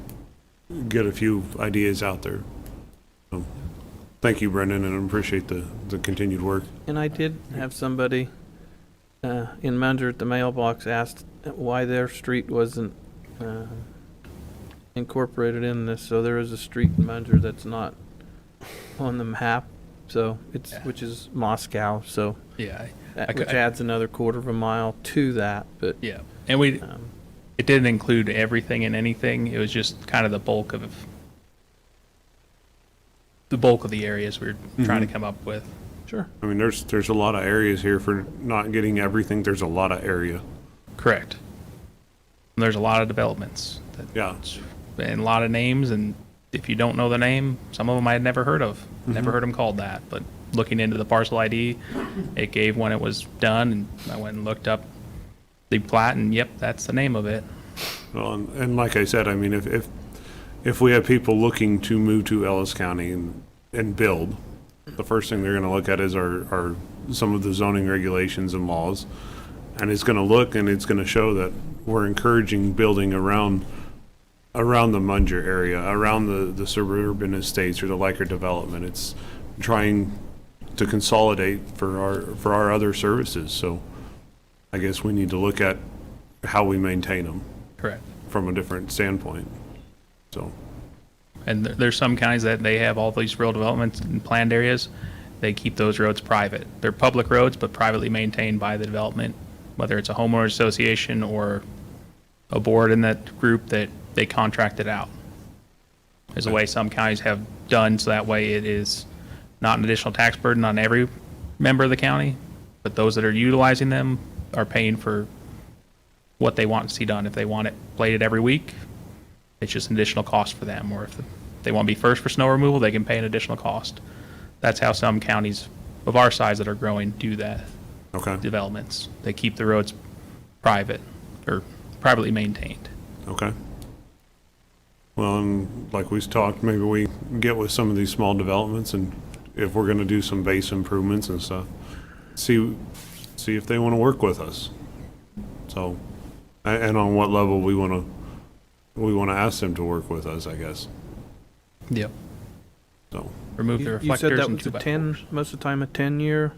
get a few ideas out there. So, thank you, Brendan, and I appreciate the continued work. And I did have somebody in Munger at the mailbox asked why their street wasn't incorporated in this. So there is a street in Munger that's not on the map. So which is Moscow. So Yeah. which adds another quarter of a mile to that. But Yeah. And it didn't include everything and anything. It was just kind of the bulk of the areas we were trying to come up with. sure. I mean, there's a lot of areas here for not getting everything. There's a lot of area. Correct. And there's a lot of developments. Yeah. And a lot of names, and if you don't know the name, some of them I had never heard of. Never heard them called that. But looking into the parcel ID, it gave when it was done, and I went and looked up the plat, and yep, that's the name of it. Well, and like I said, I mean, if we have people looking to move to Ellis County and build, the first thing they're going to look at is our some of the zoning regulations and laws, and it's going to look and it's going to show that we're encouraging building around the Munger area, around the suburban estates or the Liker development. It's trying to consolidate for our other services. So I guess we need to look at how we maintain them. Correct. From a different standpoint. So. And there's some counties that they have all these rural developments and planned areas. They keep those roads private. They're public roads, but privately maintained by the development, whether it's a homeowners association or a board in that group that they contract it out. There's a way some counties have done, so that way it is not an additional tax burden on every member of the county, but those that are utilizing them are paying for what they want to see done. If they want it plated every week, it's just an additional cost for them. Or if they want to be first for snow removal, they can pay an additional cost. That's how some counties of our size that are growing do that. Okay. Developments. They keep the roads private or privately maintained. Okay. Well, and like we talked, maybe we get with some of these small developments, and if we're going to do some base improvements and stuff, see if they want to work with us. So, and on what level we want to ask them to work with us, I guess. Yep. So. Remove the You reflectors said that and was a 2x4s. 10, most of the time a 10-year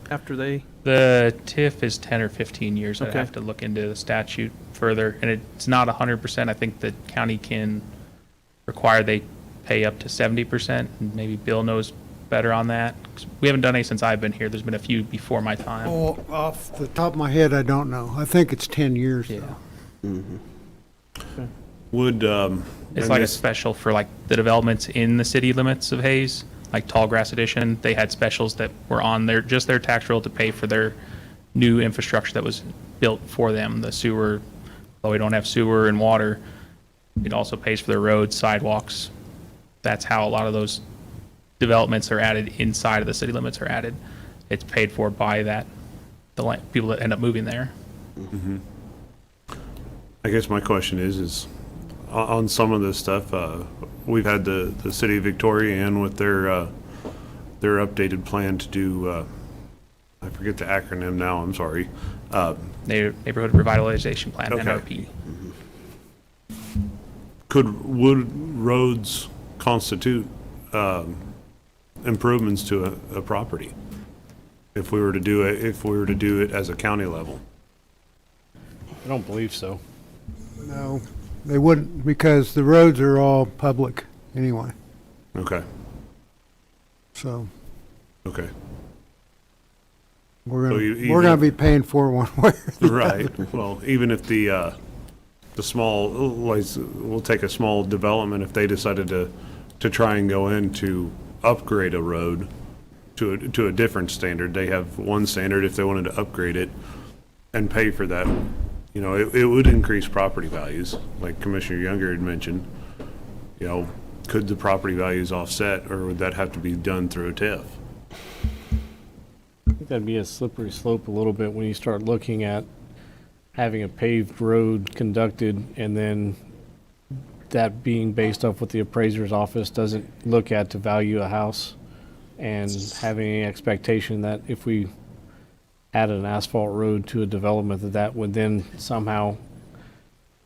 after they, The TIF is 10 or 15 years. I'd Okay. have to look into the statute further, and it's not 100%. I think the county can require they pay up to 70%, and maybe Bill knows better on that. 'Cause we haven't done any since I've been here. There's been a few before my time. Oh, off the top of my head, I don't know. I think it's 10 years, Yeah. though. Would, It's and like a this- special for like the developments in the city limits of Hayes, like Tallgrass Edition. They had specials that were on their tax roll to pay for their new infrastructure that was built for them, the sewer. Though we don't have sewer and water, it also pays for their roads, sidewalks. That's how a lot of those developments are added inside of the city limits are added. It's paid for by people that end up moving there. I guess my question is on some of this stuff, we've had the city of Victoria in with their updated plan to do, I forget the acronym now, I'm sorry. Neighborhood Revitalization Plan, Okay. NRP. Would roads constitute improvements to a property if we were to do it as a county level? I don't believe so. No, they wouldn't, because the roads are all public anyway, Okay, so okay. we're So gonna, you- we're gonna be paying for it one way or the other. Right, well, even if the small, like, we'll take a small development, if they decided to try and go in to upgrade a road to a different standard, they have one standard if they wanted to upgrade it and pay for that, it would increase property values, like Commissioner Younger had mentioned. Could the property values offset, or would that have to be done through a TIF? I think that'd be a slippery slope a little bit when you start looking at having a paved road conducted and then that being based off what the appraiser's office doesn't look at to value a house, and having an expectation that if we added an asphalt road to a development, that would then somehow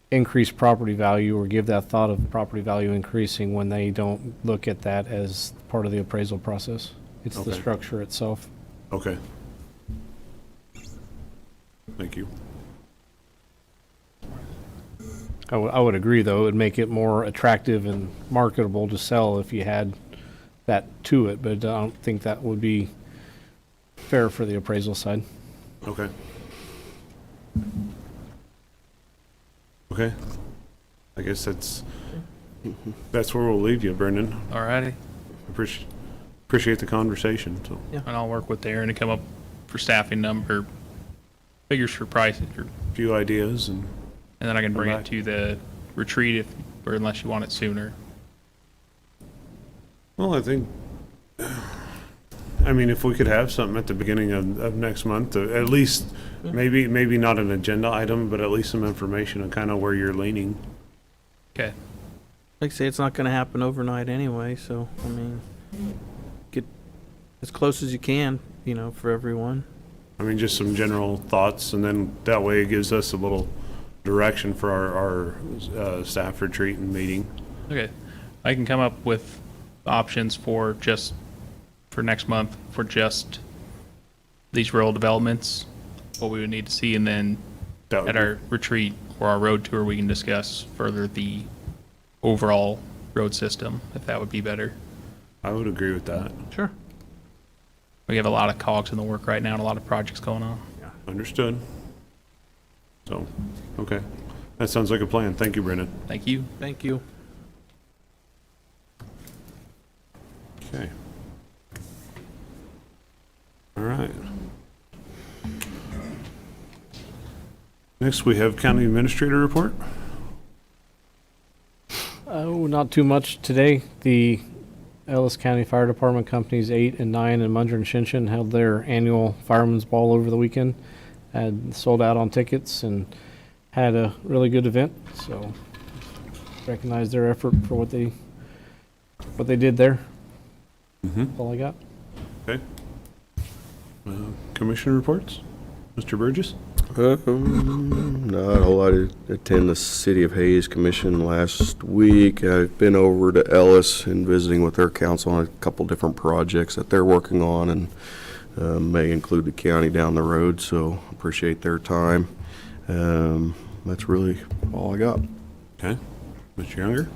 increase property value or give that thought of property value increasing when they don't look at that as part of the appraisal process. It's the Okay. structure itself. Okay. Thank you. I would agree, though, it would make it more attractive and marketable to sell if you had that to it, but I don't think that would be fair for the appraisal side. Okay. Okay. I guess that's where we'll leave you, Brendan. Alrighty. Appreciate the conversation, so. And I'll work with Darren to come up for staffing number, figures for prices, and Few ideas and, then I can bring Come it back. to the retreat or unless you want it sooner. well, I think, if we could have something at the beginning of next month, at least, maybe not an agenda item, but at least some information on kind of where you're leaning. Okay. Like I say, it's not gonna happen overnight anyway, so, get as close as you can, for everyone. Just some general thoughts, and then that way it gives us a little direction for our staff retreat and meeting. Okay. I can come up with options for next month for just these rural developments, what we would need to see, and then That would at be- our retreat or our road tour, we can discuss further the overall road system, if that would be better. I would agree with that. Sure. We have a lot of cogs in the work right now and a lot of projects going on. Understood. So, okay. That sounds like a plan. Thank you, Brendan. Thank you. Thank you. Okay. All right. Next, we have County Administrator Report. Oh, not too much today. The Ellis County Fire Department Companies 8 and 9 in Munger and Shinshin held their annual Fireman's Ball over the weekend. Had sold out on tickets and had a really good event. So recognize their effort for what they did there. That's all I got. Okay. Commissioner reports. Mr. Burgess? Not a whole lot. I attend the City of Hayes Commission last week. I've been over to Ellis and visiting with their council on a couple different projects that they're working on, and may include the county down the road, so appreciate their time. That's really all I got. Okay. Mr. Younger?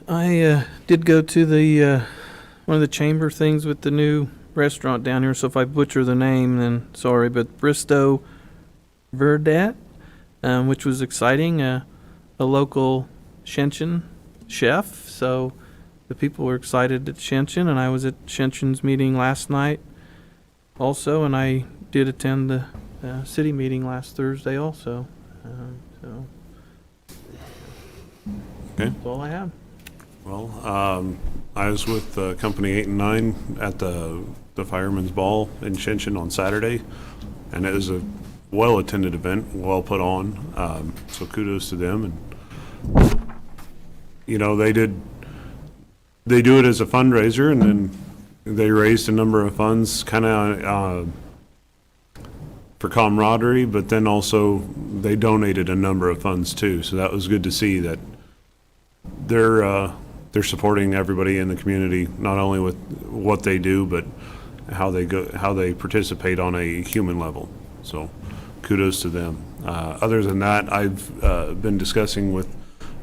I did go to the one of the chamber things with the new restaurant down here, so if I butcher the name, then sorry, but Bristow Verdat, which was exciting, a local Shinshin chef, so the people were excited at Shinshin, and I was at Shinshin's meeting last night also, and I did attend the city meeting last Thursday also. So Okay. that's all I have. Well, I was with Company 8 and 9 at the Fireman's Ball in Shinshin on Saturday, and it was a well-attended event, well put on. So kudos to them. And you know, they do it as a fundraiser, and then they raised a number of funds, kind of for camaraderie, but then also they donated a number of funds too. So that was good to see that they're supporting everybody in the community, not only with what they do, but how they participate on a human level. So kudos to them. Other than that, I've been discussing with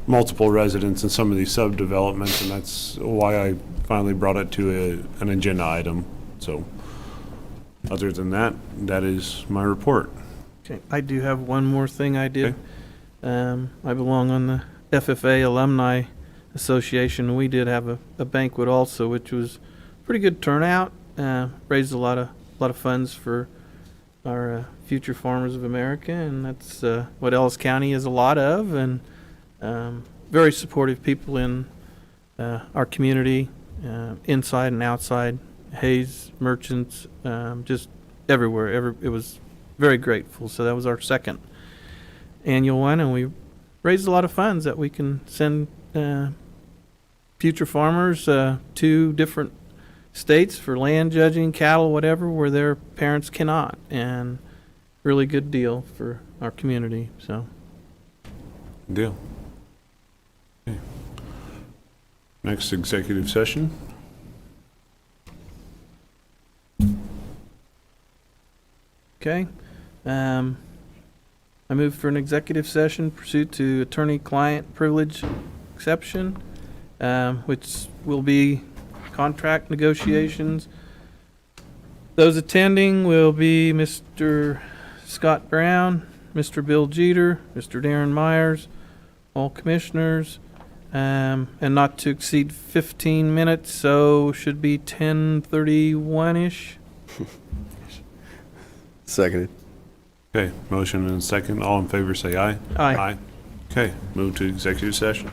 multiple residents in some of these sub-developments, and that's why I finally brought it to an agenda item. So other than that, that is my report. Okay, I do have one more thing I did. Okay. I belong on the FFA Alumni Association. We did have a banquet also, which was pretty good turnout. Raised a lot of funds for our future farmers of America, and that's what Ellis County is a lot of, and very supportive people in our community, inside and outside, Hayes merchants, just everywhere. It was very grateful. So that was our second annual one, and we raised a lot of funds that we can send future farmers to different states for land judging, cattle, whatever, where their parents cannot, and really good deal for our community. So Deal. Okay. Next executive session. okay, I move for an executive session pursuant to attorney-client privilege exception, which will be contract negotiations. Those attending will be Mr. Scott Brown, Mr. Bill Jeter, Mr. Darren Myers, all commissioners, and not to exceed 15 minutes, so should be 10:31-ish. Seconded. Okay, motion and second. All in favor, say aye. Aye. Okay, move to executive session.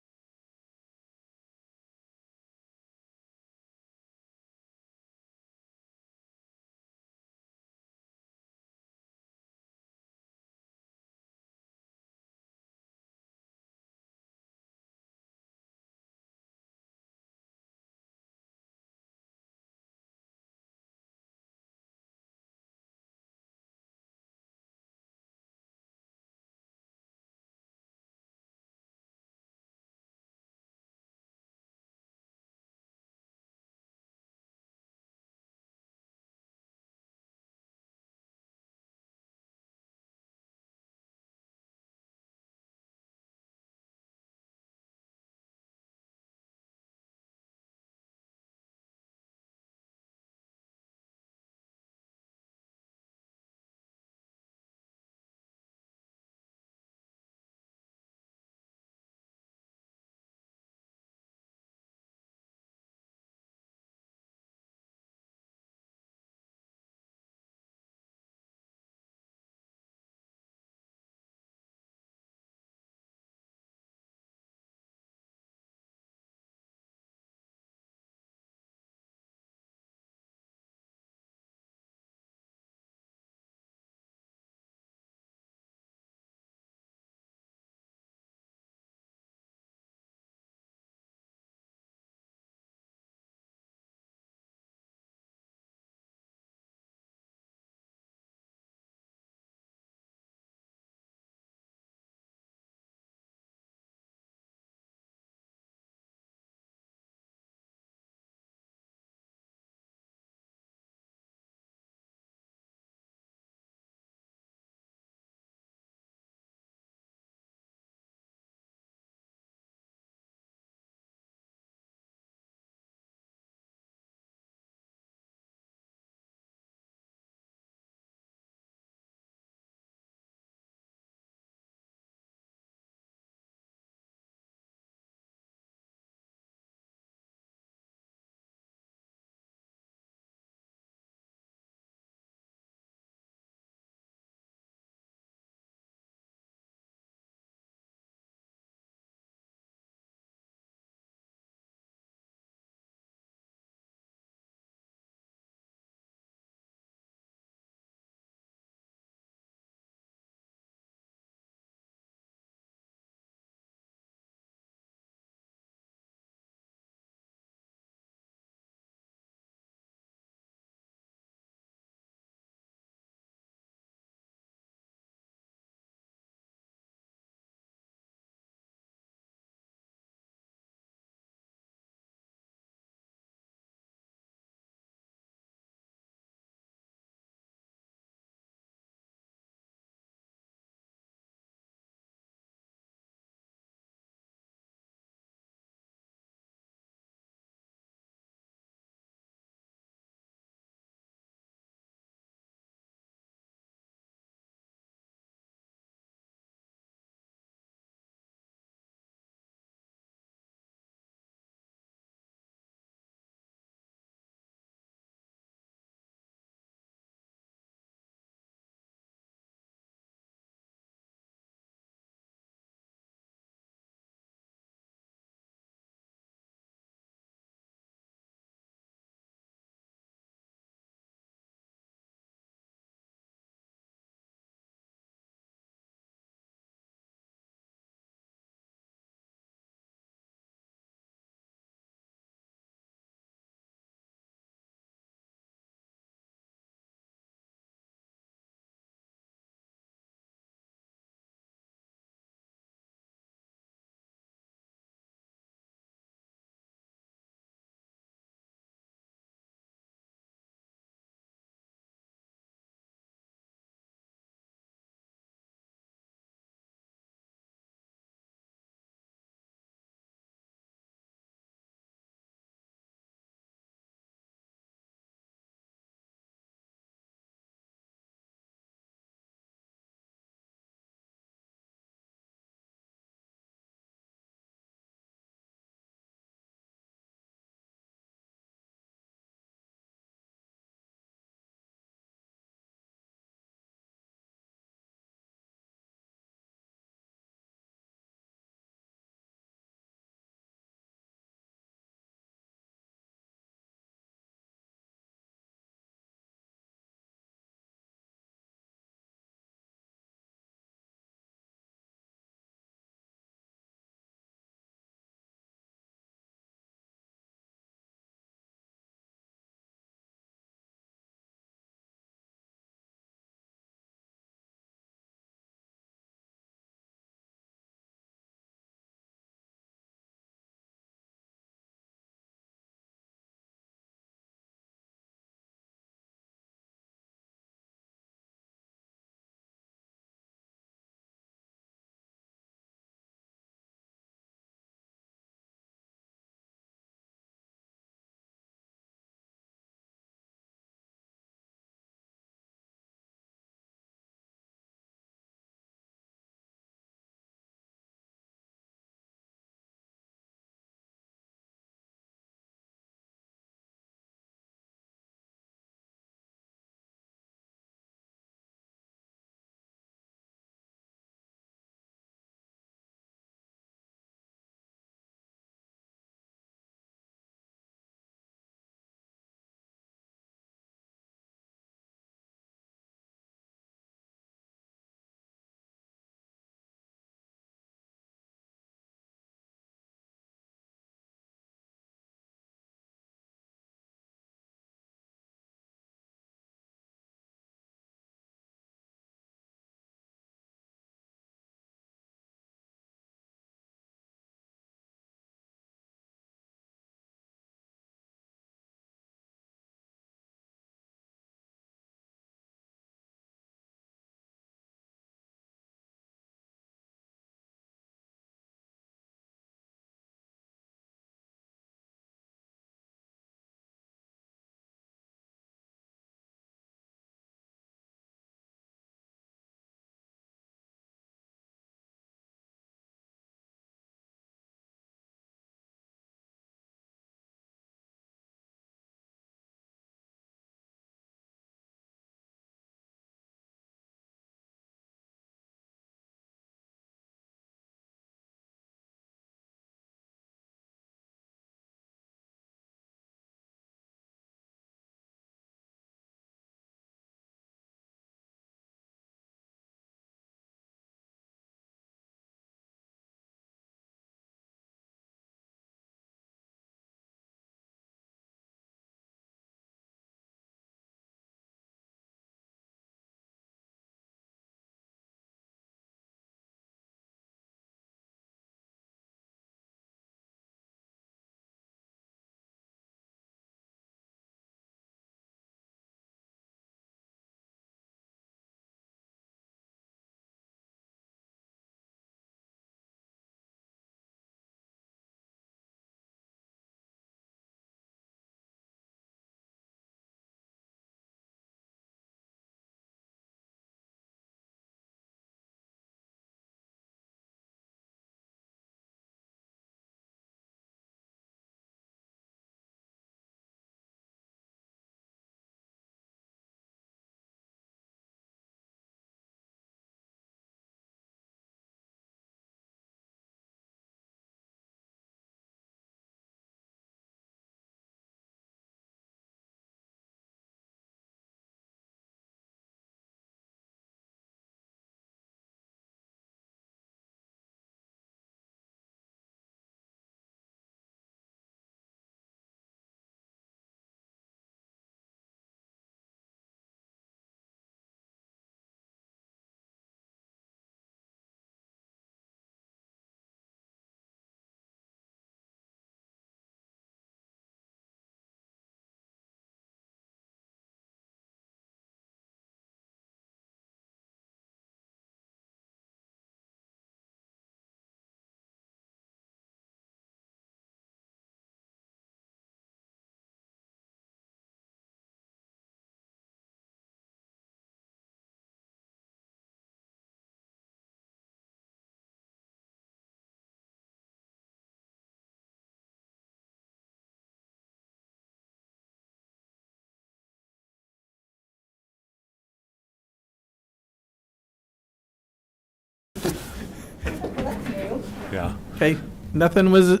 Yeah. Okay, nothing was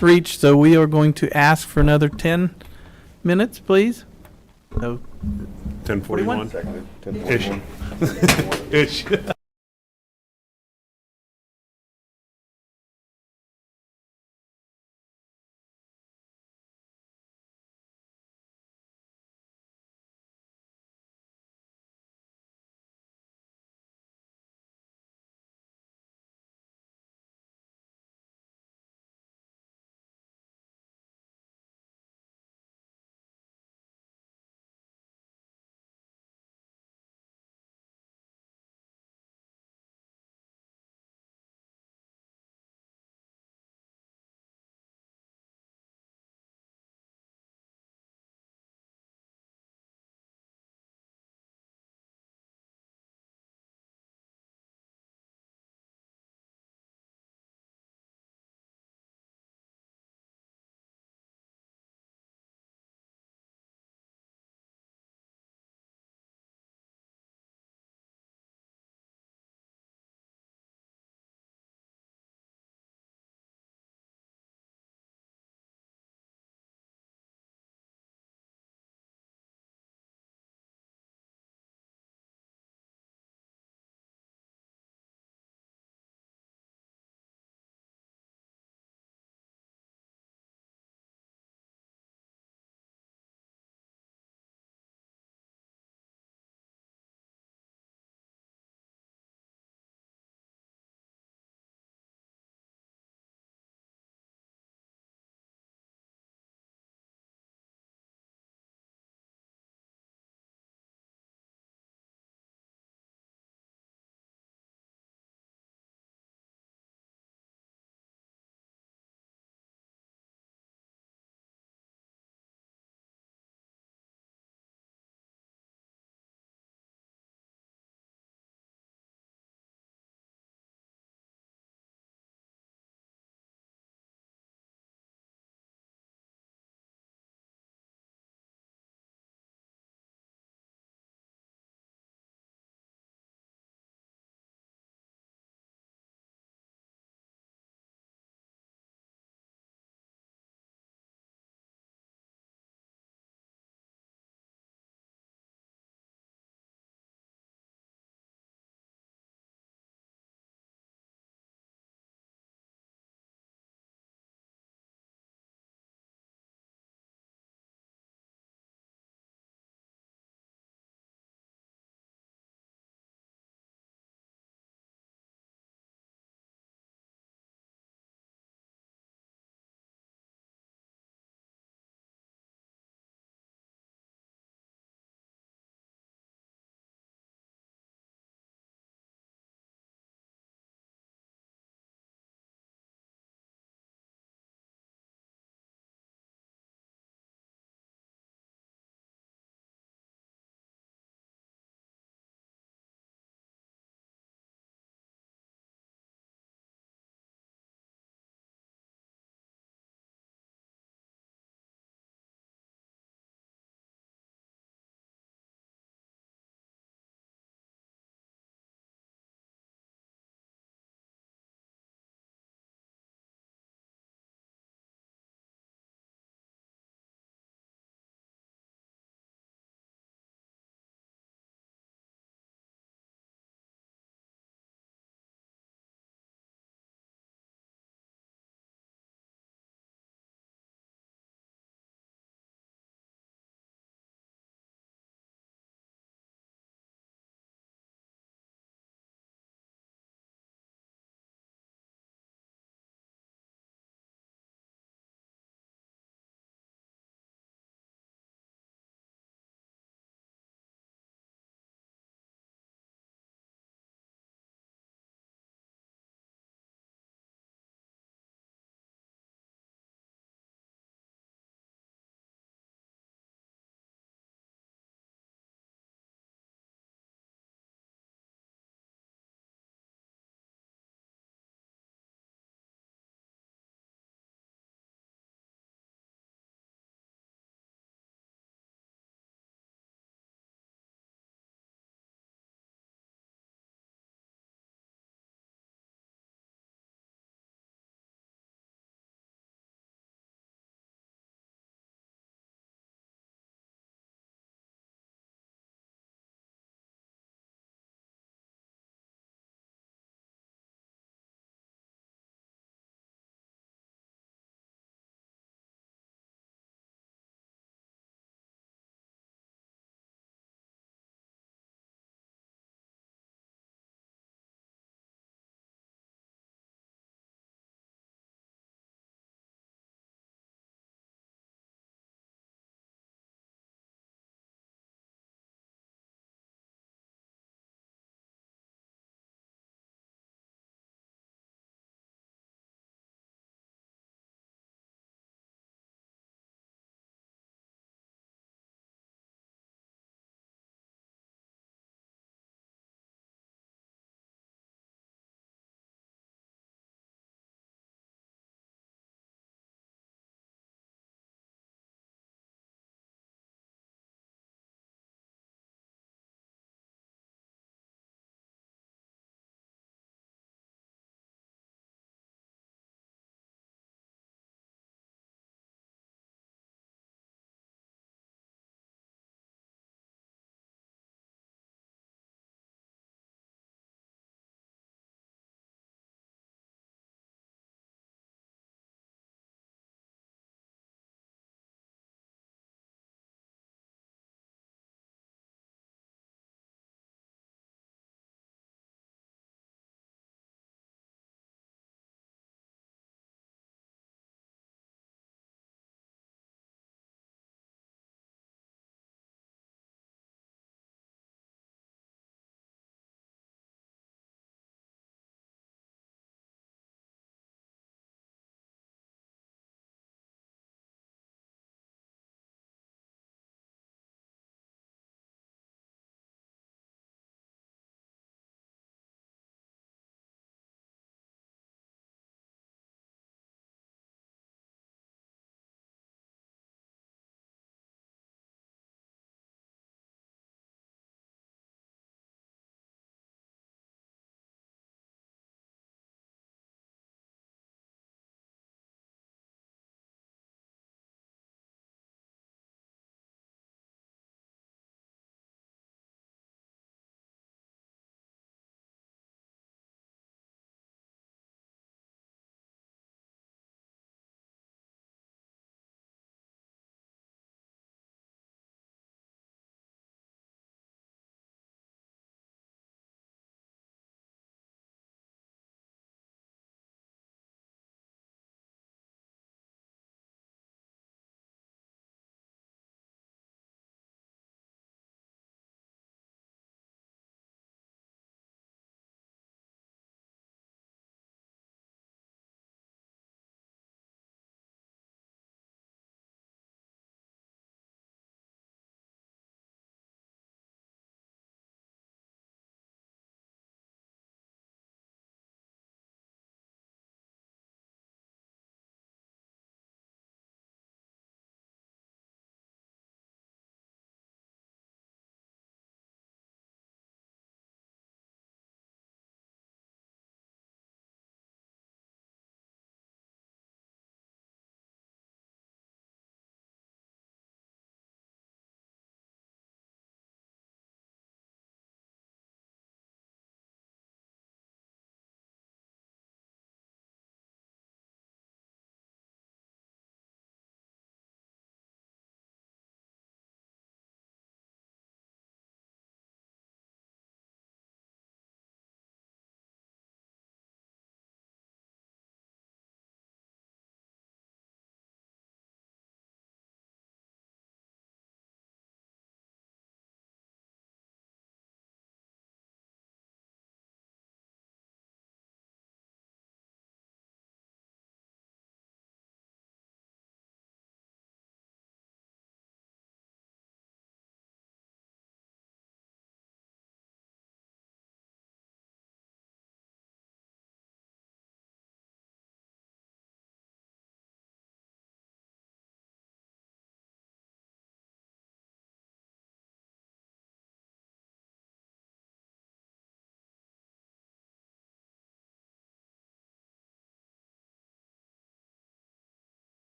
reached, so we are going to ask for another 10 minutes, please. So 10:41. 10:41. Ish. Ish.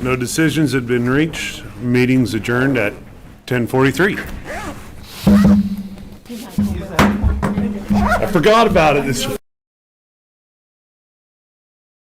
No decisions had been reached. Meetings adjourned at 10:43. I forgot about it this